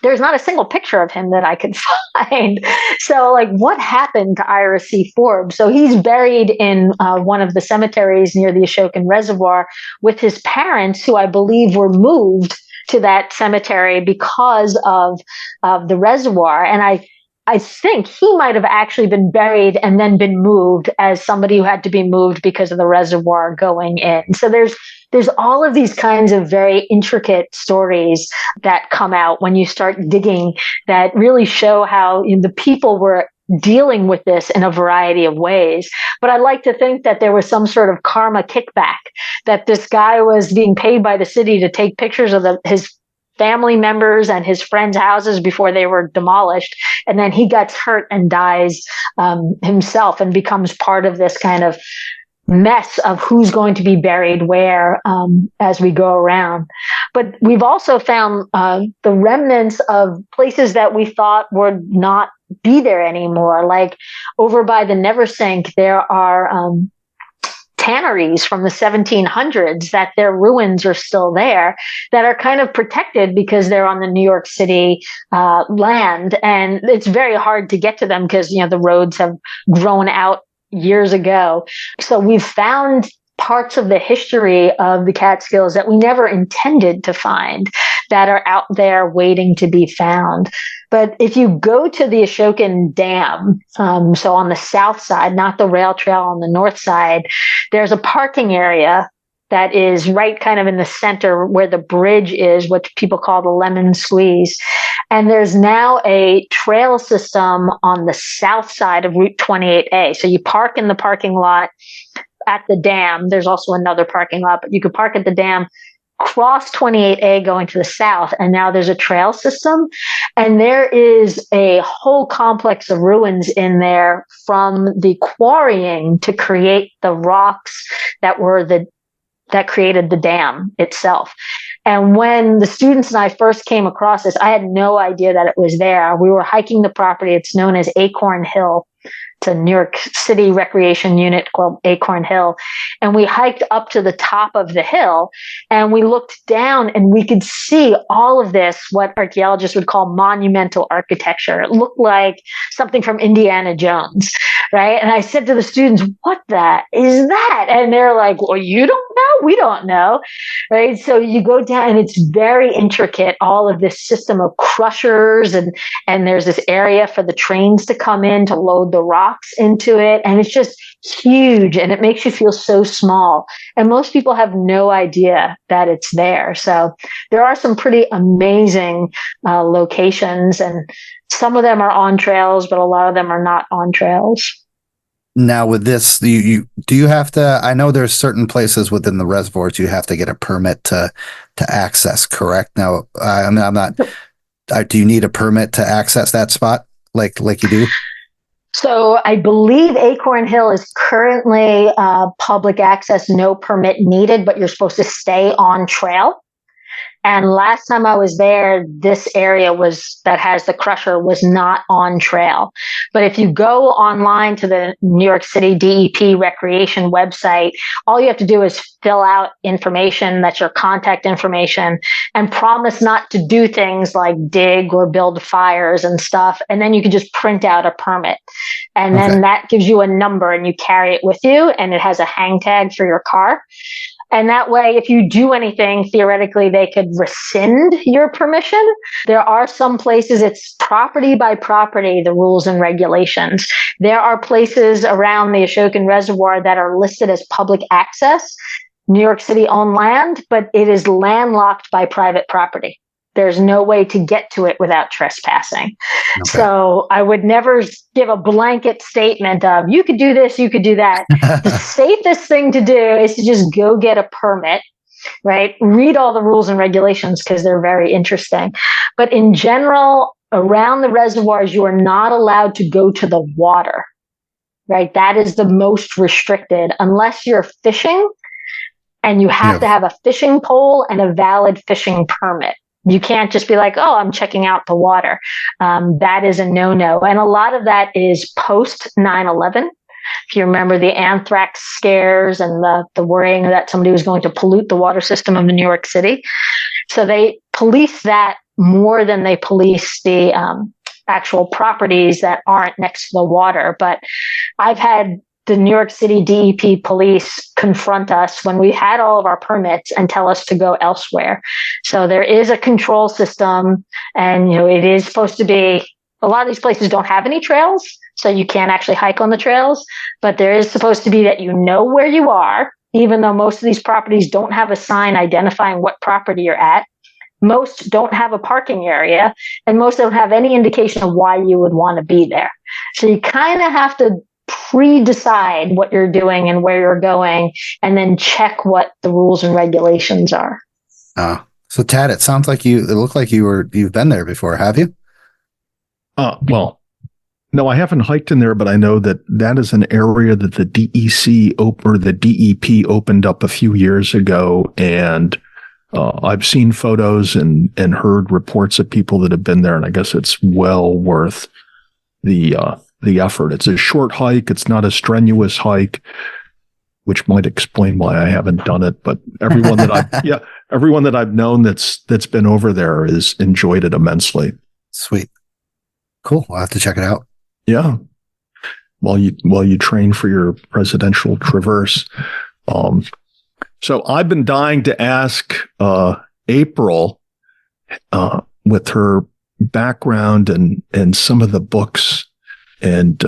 There's not a single picture of him that I could find. So, like, what happened to Ira C. Forbes? So he's buried in one of the cemeteries near the Ashokan Reservoir with his parents, who I believe were moved to that cemetery because of the reservoir. And I think he might have actually been buried and then been moved as somebody who had to be moved because of the reservoir going in. So there's all of these kinds of very intricate stories that come out when you start digging that really show how the people were dealing with this in a variety of ways. But I like to think that there was some sort of karma kickback, that this guy was being paid by the city to take pictures of his family members and his friends' houses before they were demolished. And then he gets hurt and dies himself and becomes part of this kind of mess of who's going to be buried where as we go around. But we've also found the remnants of places that we thought would not be there anymore. Like over by the Neversink, there are tanneries from the 1700s that their ruins are still there, that are kind of protected because they're on the New York City land. And it's very hard to get to them because, the roads have grown out years ago. So we've found parts of the history of the Catskills that we never intended to find that are out there waiting to be found. But if you go to the Ashokan Dam, so on the south side, not the rail trail on the north side, there's a parking area that is right kind of in the center where the bridge is, what people call the lemon squeeze. And there's now a trail system on the south side of Route 28A. So you park in the parking lot at the dam. There's also another parking lot, but you could park at the dam, cross 28A going to the south, and now there's a trail system. And there is a whole complex of ruins in there from the quarrying to create the rocks that created the dam itself. And when the students and I first came across this, I had no idea that it was there. We were hiking the property. It's known as Acorn Hill. It's a New York City recreation unit called Acorn Hill. And we hiked up to the top of the hill and we looked down and we could see all of this, what archaeologists would call monumental architecture. It looked like something from Indiana Jones, right? And I said to the students, what the is that? And they're like, well, you don't know? We don't know, right? So you go down and it's very intricate, all of this system of crushers and there's this area for the trains to come in to load the rocks into it. And it's just huge and it makes you feel so small. And most people have no idea that it's there. So there are some pretty amazing locations, and some of them are on trails, but a lot of them are not on trails. Now with this, do you have to, I know there's certain places within the reservoirs you have to get a permit to access, correct? Now, I'm not, do you need a permit to access that spot like you do? So I believe Acorn Hill is currently public access, no permit needed, but you're supposed to stay on trail. And last time I was there, this area that has the crusher was not on trail. But if you go online to the New York City DEP recreation website, all you have to do is fill out information, that's your contact information, and promise not to do things like dig or build fires and stuff. And then you can just print out a permit. And then that gives you a number and you carry it with you, and it has a hang tag for your car. And that way, if you do anything, theoretically, they could rescind your permission. There are some places it's property by property, the rules and regulations. There are places around the Ashokan Reservoir that are listed as public access, New York City owned land, but it is landlocked by private property. There's no way to get to it without trespassing. Okay. So I would never give a blanket statement of, you could do this, you could do that. The safest thing to do is to just go get a permit, right? Read all the rules and regulations because they're very interesting. But in general, around the reservoirs, you are not allowed to go to the water, right? That is the most restricted unless you're fishing, and you have to have a fishing pole and a valid fishing permit. You can't just be like, oh, I'm checking out the water. That is a no-no. And a lot of that is post 9/11. If you remember the anthrax scares and the worrying that somebody was going to pollute the water system of New York City. So they police that more than they police the actual properties that aren't next to the water. But I've had the New York City DEP police confront us when we had all of our permits and tell us to go elsewhere. So there is a control system, and it is supposed to be, a lot of these places don't have any trails, so you can't actually hike on the trails, but there is supposed to be that you know where you are, even though most of these properties don't have a sign identifying what property you're at. Most don't have a parking area, and most don't have any indication of why you would want to be there. So you kind of have to pre-decide what you're doing and where you're going, and then check what the rules and regulations are. So Tad, it sounds like it looked like you've been there before, have you? Well, no, I haven't hiked in there, but I know that is an area that the DEP opened up a few years ago, and I've seen photos and heard reports of people that have been there, and I guess it's well worth the effort. It's a short hike. It's not a strenuous hike, which might explain why I haven't done it. But everyone that I've known that's been over there has enjoyed it immensely. Sweet. Cool. I'll have to check it out. Yeah. While you train for your presidential traverse. So I've been dying to ask April with her background and some of the books and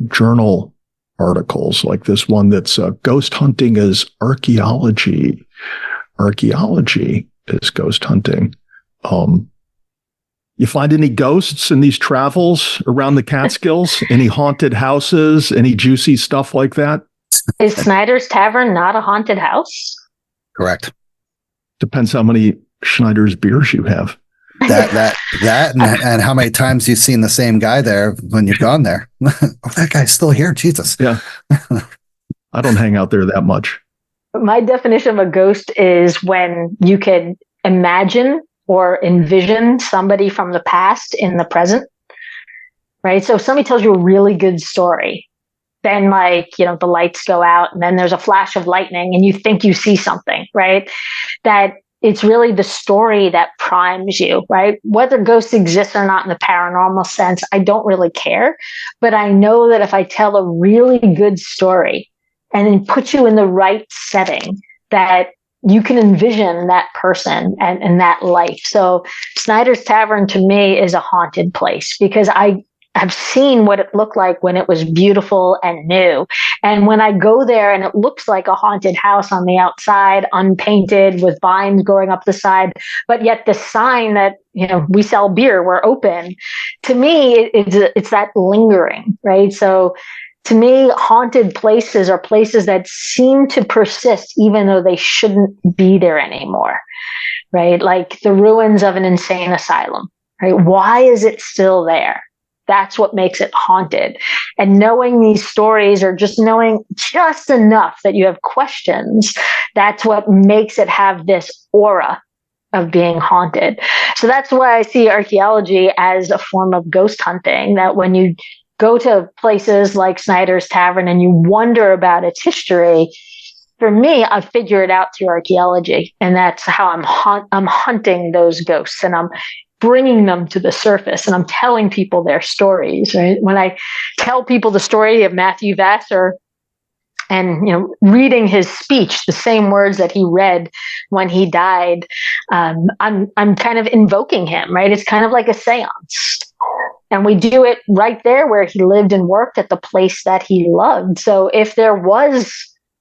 journal articles, like this one that's ghost hunting as archaeology. Archaeology is ghost hunting. You find any ghosts in these travels around the Catskills? Any haunted houses? Any juicy stuff like that? Is Snyder's Tavern not a haunted house? Correct. Depends how many Schneider's beers you have. That and how many times you've seen the same guy there when you've gone there. Oh, that guy's still here. Jesus. Yeah. I don't hang out there that much. My definition of a ghost is when you can imagine or envision somebody from the past in the present, right? So if somebody tells you a really good story, then the lights go out and then there's a flash of lightning and you think you see something, right? That it's really the story that primes you, right? Whether ghosts exist or not in the paranormal sense, I don't really care. But I know that if I tell a really good story and then put you in the right setting, that you can envision that person and that life. So Snyder's Tavern to me is a haunted place because I have seen what it looked like when it was beautiful and new. And when I go there and it looks like a haunted house on the outside, unpainted with vines growing up the side, but yet the sign that, we sell beer, we're open. To me, it's that lingering, right? So to me, haunted places are places that seem to persist even though they shouldn't be there anymore, right? Like the ruins of an insane asylum, right? Why is it still there? That's what makes it haunted. And knowing these stories or just knowing just enough that you have questions, that's what makes it have this aura of being haunted. So that's why I see archaeology as a form of ghost hunting, that when you go to places like Snyder's Tavern and you wonder about its history, for me, I figure it out through archaeology. And that's how I'm hunting those ghosts, and I'm bringing them to the surface, and I'm telling people their stories, right? When I tell people the story of Matthew Vassar and, reading his speech, the same words that he read when he died, I'm kind of invoking him, right? It's kind of like a seance. And we do it right there where he lived and worked, at the place that he loved. So if there was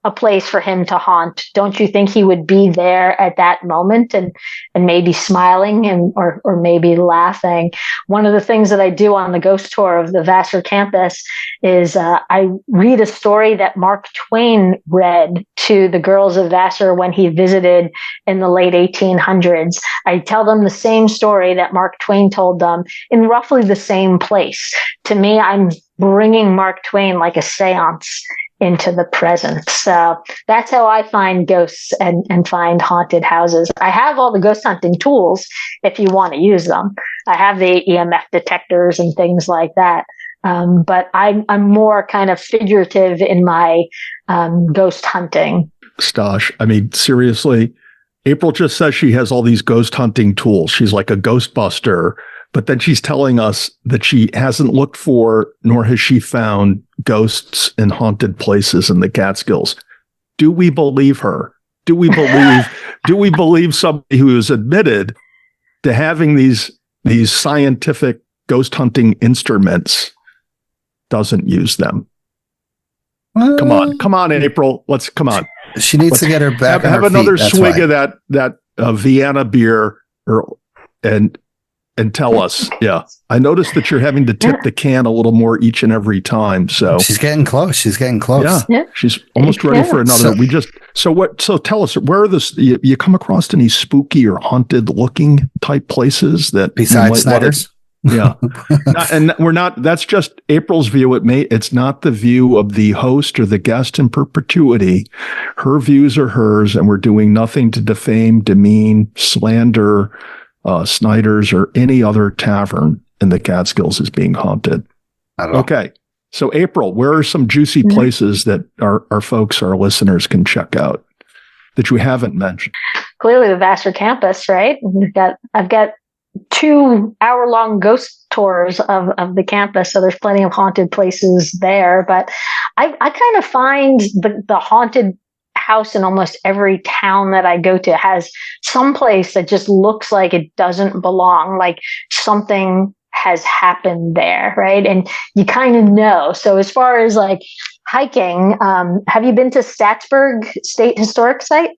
a place for him to haunt, don't you think he would be there at that moment and maybe smiling or maybe laughing? One of the things that I do on the ghost tour of the Vassar campus is I read a story that Mark Twain read to the girls of Vassar when he visited in the late 1800s. I tell them the same story that Mark Twain told them in roughly the same place. To me, I'm bringing Mark Twain like a seance into the present. So that's how I find ghosts and find haunted houses. I have all the ghost hunting tools if you want to use them. I have the EMF detectors and things like that. But I'm more kind of figurative in my ghost hunting. Stosh, I mean, seriously, April just says she has all these ghost hunting tools. She's like a ghostbuster. But then she's telling us that she hasn't looked for, nor has she found, ghosts in haunted places in the Catskills. Do we believe her? Do we believe somebody who is admitted to having these scientific ghost hunting instruments doesn't use them? Come on, April. Come on. She needs to get her back. Have another swig of that Vienna beer, and tell us. Yeah, I noticed that you're having to tip the can a little more each and every time. So she's getting close. Yeah, she's almost ready for another. So tell us, where are you come across any spooky or haunted looking type places that besides Snyder's? Yeah, that's just April's view. It's not the view of the host or the guest in perpetuity. Her views are hers, and we're doing nothing to defame, demean, slander Snyder's or any other tavern in the Catskills is being haunted. Okay. So April, where are some juicy places that our folks, our listeners can check out that you haven't mentioned? Clearly the Vassar campus, right? I've got 2-hour-long ghost tours of the campus. So there's plenty of haunted places there, but I kind of find the haunted house in almost every town that I go to has some place that just looks like it doesn't belong, like something has happened there, right? And you kind of know. So as far as like hiking, have you been to Statsburg State Historic Site?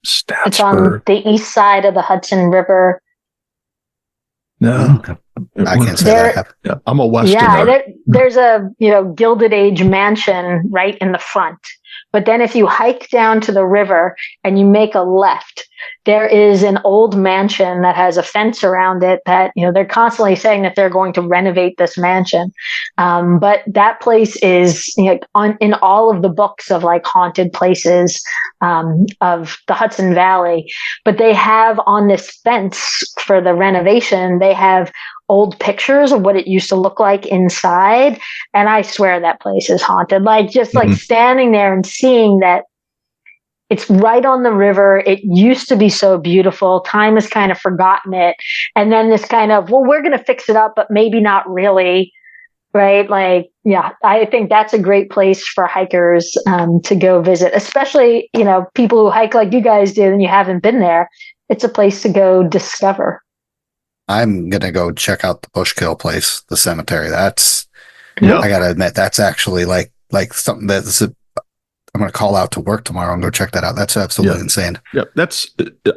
Statsburg. It's on the east side of the Hudson River. No, I can't say that I have. Yeah, I'm a Westerner. Yeah, there's a Gilded Age mansion right in the front. But then if you hike down to the river and you make a left, there is an old mansion that has a fence around it that, they're constantly saying that they're going to renovate this mansion. But that place is in all of the books of like haunted places of the Hudson Valley. But they have on this fence for the renovation, they have old pictures of what it used to look like inside. And I swear that place is haunted. Like standing there and seeing that it's right on the river. It used to be so beautiful. Time has kind of forgotten it. And then this kind of, well, we're going to fix it up, but maybe not really. Right? Like Yeah, I think that's a great place for hikers to go visit, especially, people who hike like you guys did and you haven't been there. It's a place to go discover. I'm gonna go check out the Bushkill place, the cemetery. That's, Yeah. I gotta admit, that's actually like something that's. I'm gonna call out to work tomorrow and go check that out. That's absolutely insane. Yeah,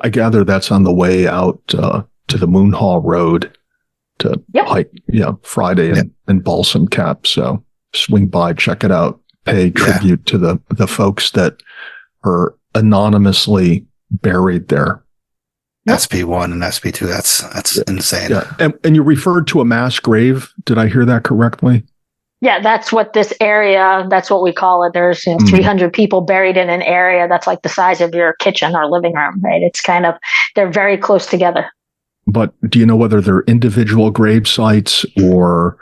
I gather that's on the way out to the Moon Hall Road to hike. Yeah, Friday and Balsam Cap. So swing by, check it out, pay tribute to the folks that are anonymously buried there. SP1 and SP2. That's insane. Yeah, and you referred to a mass grave. Did I hear that correctly? Yeah, that's what this area, that's what we call it. There's 300 people buried in an area that's like the size of your kitchen or living room, right? It's they're very close together. But do you know whether they're individual grave sites or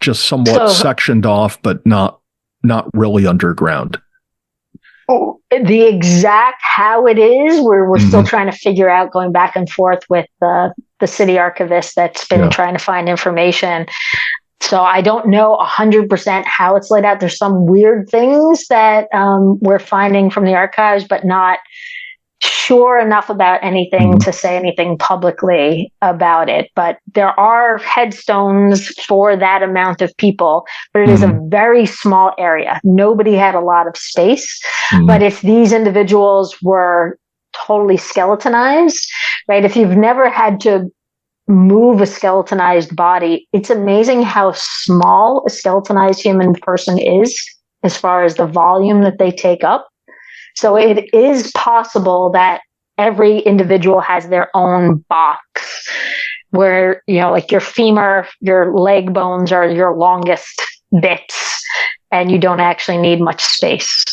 just somewhat sectioned off, but not really underground? The exact how it is, we're still trying to figure out, going back and forth with the city archivist that's been trying to find information. So I don't know 100% how it's laid out. There's some weird things that we're finding from the archives, but not sure enough about anything to say anything publicly about it. But there are headstones for that amount of people, but it is a very small area. Nobody had a lot of space. But if these individuals were totally skeletonized, right? If you've never had to move a skeletonized body, it's amazing how small a skeletonized human person is as far as the volume that they take up. So it is possible that every individual has their own box where, like your femur, your leg bones are your longest bits, and you don't actually need much space.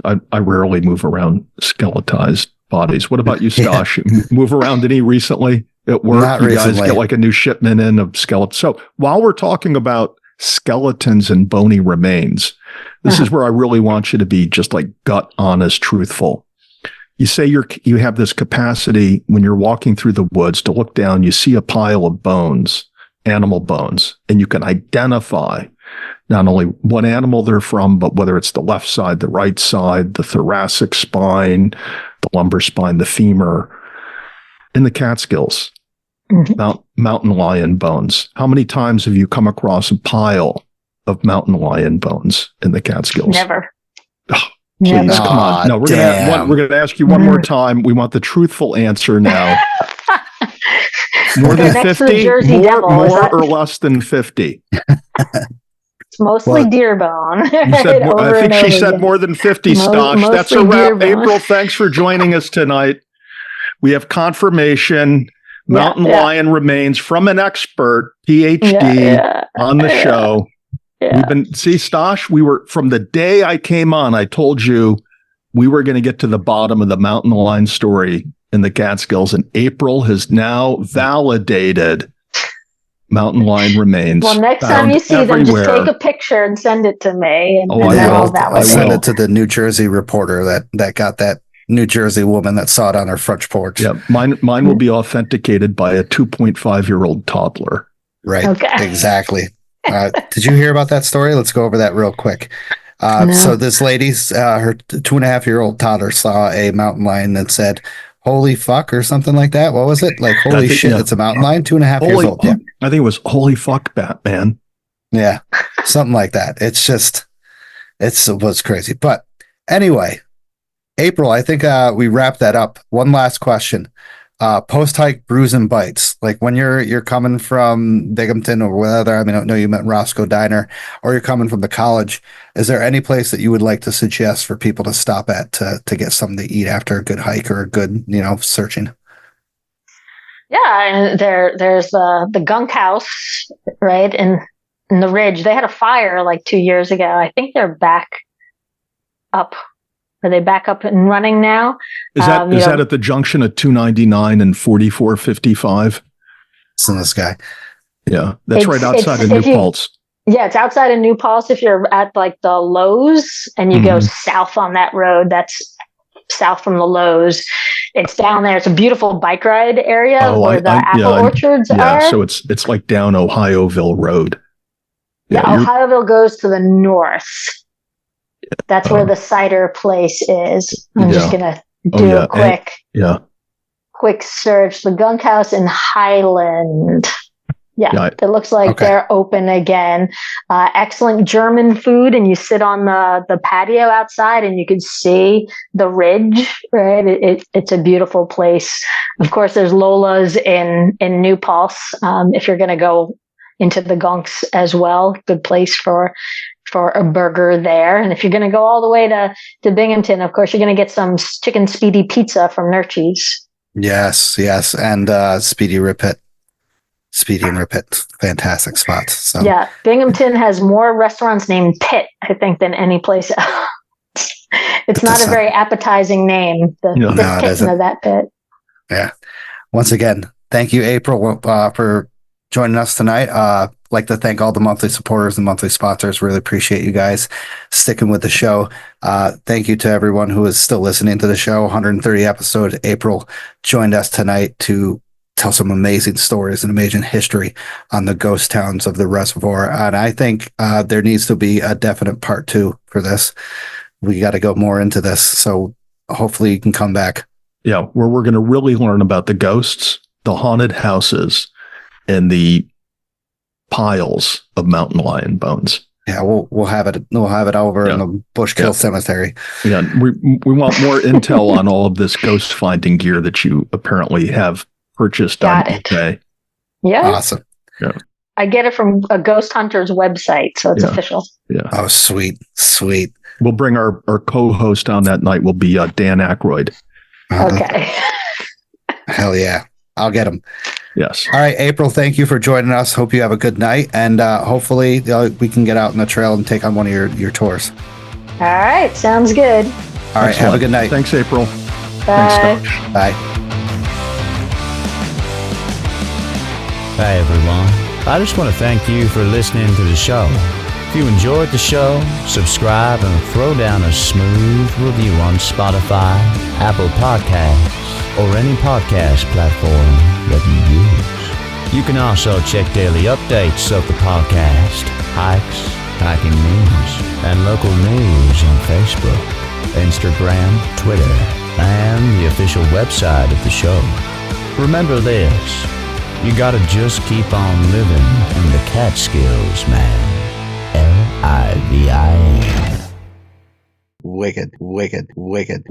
I rarely move around skeletized bodies. What about you, Stosh? Move around any recently at work? Not you recently. Guys get like a new shipment in of skeletons. So while we're talking about skeletons and bony remains, this is where I really want you to be just like gut honest, truthful. You say you have this capacity when you're walking through the woods to look down, you see a pile of bones, animal bones, and you can identify not only what animal they're from, but whether it's the left side, the right side, the thoracic spine, the lumbar spine, the femur. In the Catskills, mountain lion bones. How many times have you come across a pile of mountain lion bones in the Catskills? Never. Oh, please, come on. No, we're gonna ask you one more time. We want the truthful answer now. More than 50? More or less than 50? It's mostly deer bone. I think she said more than 50, Stosh. That's a wrap. April, thanks for joining us tonight. We have confirmation. Mountain lion remains from an expert, PhD, on the show. Yeah. Stosh, we were, from the day I came on, I told you we were going to get to the bottom of the mountain lion story in the Catskills, and April has now validated mountain lion remains. Well, next time you see them, just take a picture and send it to me. And I'll send it to the New Jersey reporter that got that New Jersey woman that saw it on her front porch. Yeah, mine will be authenticated by a 2.5-year-old toddler. Right, exactly. Did you hear about that story? Let's go over that real quick. No. So this lady's, her 2.5-year-old toddler saw a mountain lion that said, "Holy fuck," or something like that. What was it? Like, holy shit, it's a mountain lion, 2.5 years old. Yeah. I think it was holy fuck, Batman. Yeah, something like that. It was crazy. But anyway, April, I think we wrapped that up. One last question. Post-hike brews and bites. Like when you're coming from Binghamton or whether, I know you meant Roscoe Diner, or you're coming from the college, is there any place that you would like to suggest for people to stop at to get something to eat after a good hike or a good, searching? Yeah, and there's the Gunk Haus, right, in the Ridge. They had a fire like 2 years ago. I think they're back up. Are they back up and running now? Is that at the junction of 299 and 4455? It's in the sky. Yeah, that's right outside of New Paltz. Yeah, it's outside of New Paltz. If you're at like the Lowe's and you go south on that road, that's south from the Lowe's. It's down there. It's a beautiful bike ride area where the apple orchards are. Yeah, so it's like down Ohioville Road. Yeah, Ohioville goes to the north. That's where the cider place is. I'm just gonna do a quick search. The Gunk House in Highland. Yeah, it looks like they're open again. Excellent German food, and you sit on the patio outside, and you can see the ridge. Right, it's a beautiful place. Of course, there's Lola's in New Paltz. If you're going to go into the Gunks as well, good place for a burger there. And if you're going to go all the way to Binghamton, of course, you're going to get some chicken speedy pizza from Nurchi's. Yes, and Speedy Rip It. Speedy and Rip It. Fantastic spots. So. Yeah, Binghamton has more restaurants named Pitt, I think, than any place else. It's not a very appetizing name, the kitten of that pit. Yeah. Once again, thank you, April, for joining us tonight. Like to thank all the monthly supporters and monthly sponsors. Really appreciate you guys sticking with the show. Thank you to everyone who is still listening to the show. 130 episode. April joined us tonight to tell some amazing stories and amazing history on the ghost towns of the reservoir. And I think there needs to be a definite part 2 for this. We got to go more into this. So hopefully you can come back. Yeah, where we're going to really learn about the ghosts, the haunted houses, and the piles of mountain lion bones. Yeah, we'll have it. We'll have it over in the Bushkill Cemetery. Yeah, we want more intel on all of this ghost finding gear that you apparently have purchased on eBay. Yeah, awesome. Yeah, I get it from a ghost hunter's website, so it's official. Yeah. Oh, sweet. We'll bring our co-host on that night. Will be Dan Aykroyd. Okay. Hell yeah, I'll get him. Yes. All right, April, thank you for joining us. Hope you have a good night, and hopefully we can get out on the trail and take on one of your tours. All right, sounds good. All right, have a good night. Thanks, April. Bye. Thanks, Coach. Bye. Hey everyone, I just want to thank you for listening to the show. If you enjoyed the show, subscribe and throw down a smooth review on Spotify, Apple Podcasts, or any podcast platform that you use. You can also check daily updates of the podcast, hikes, hiking news, and local news on Facebook, Instagram, Twitter, and the official website of the show. Remember this, you gotta just keep on living in the Catskills, man. Livin. Wicked.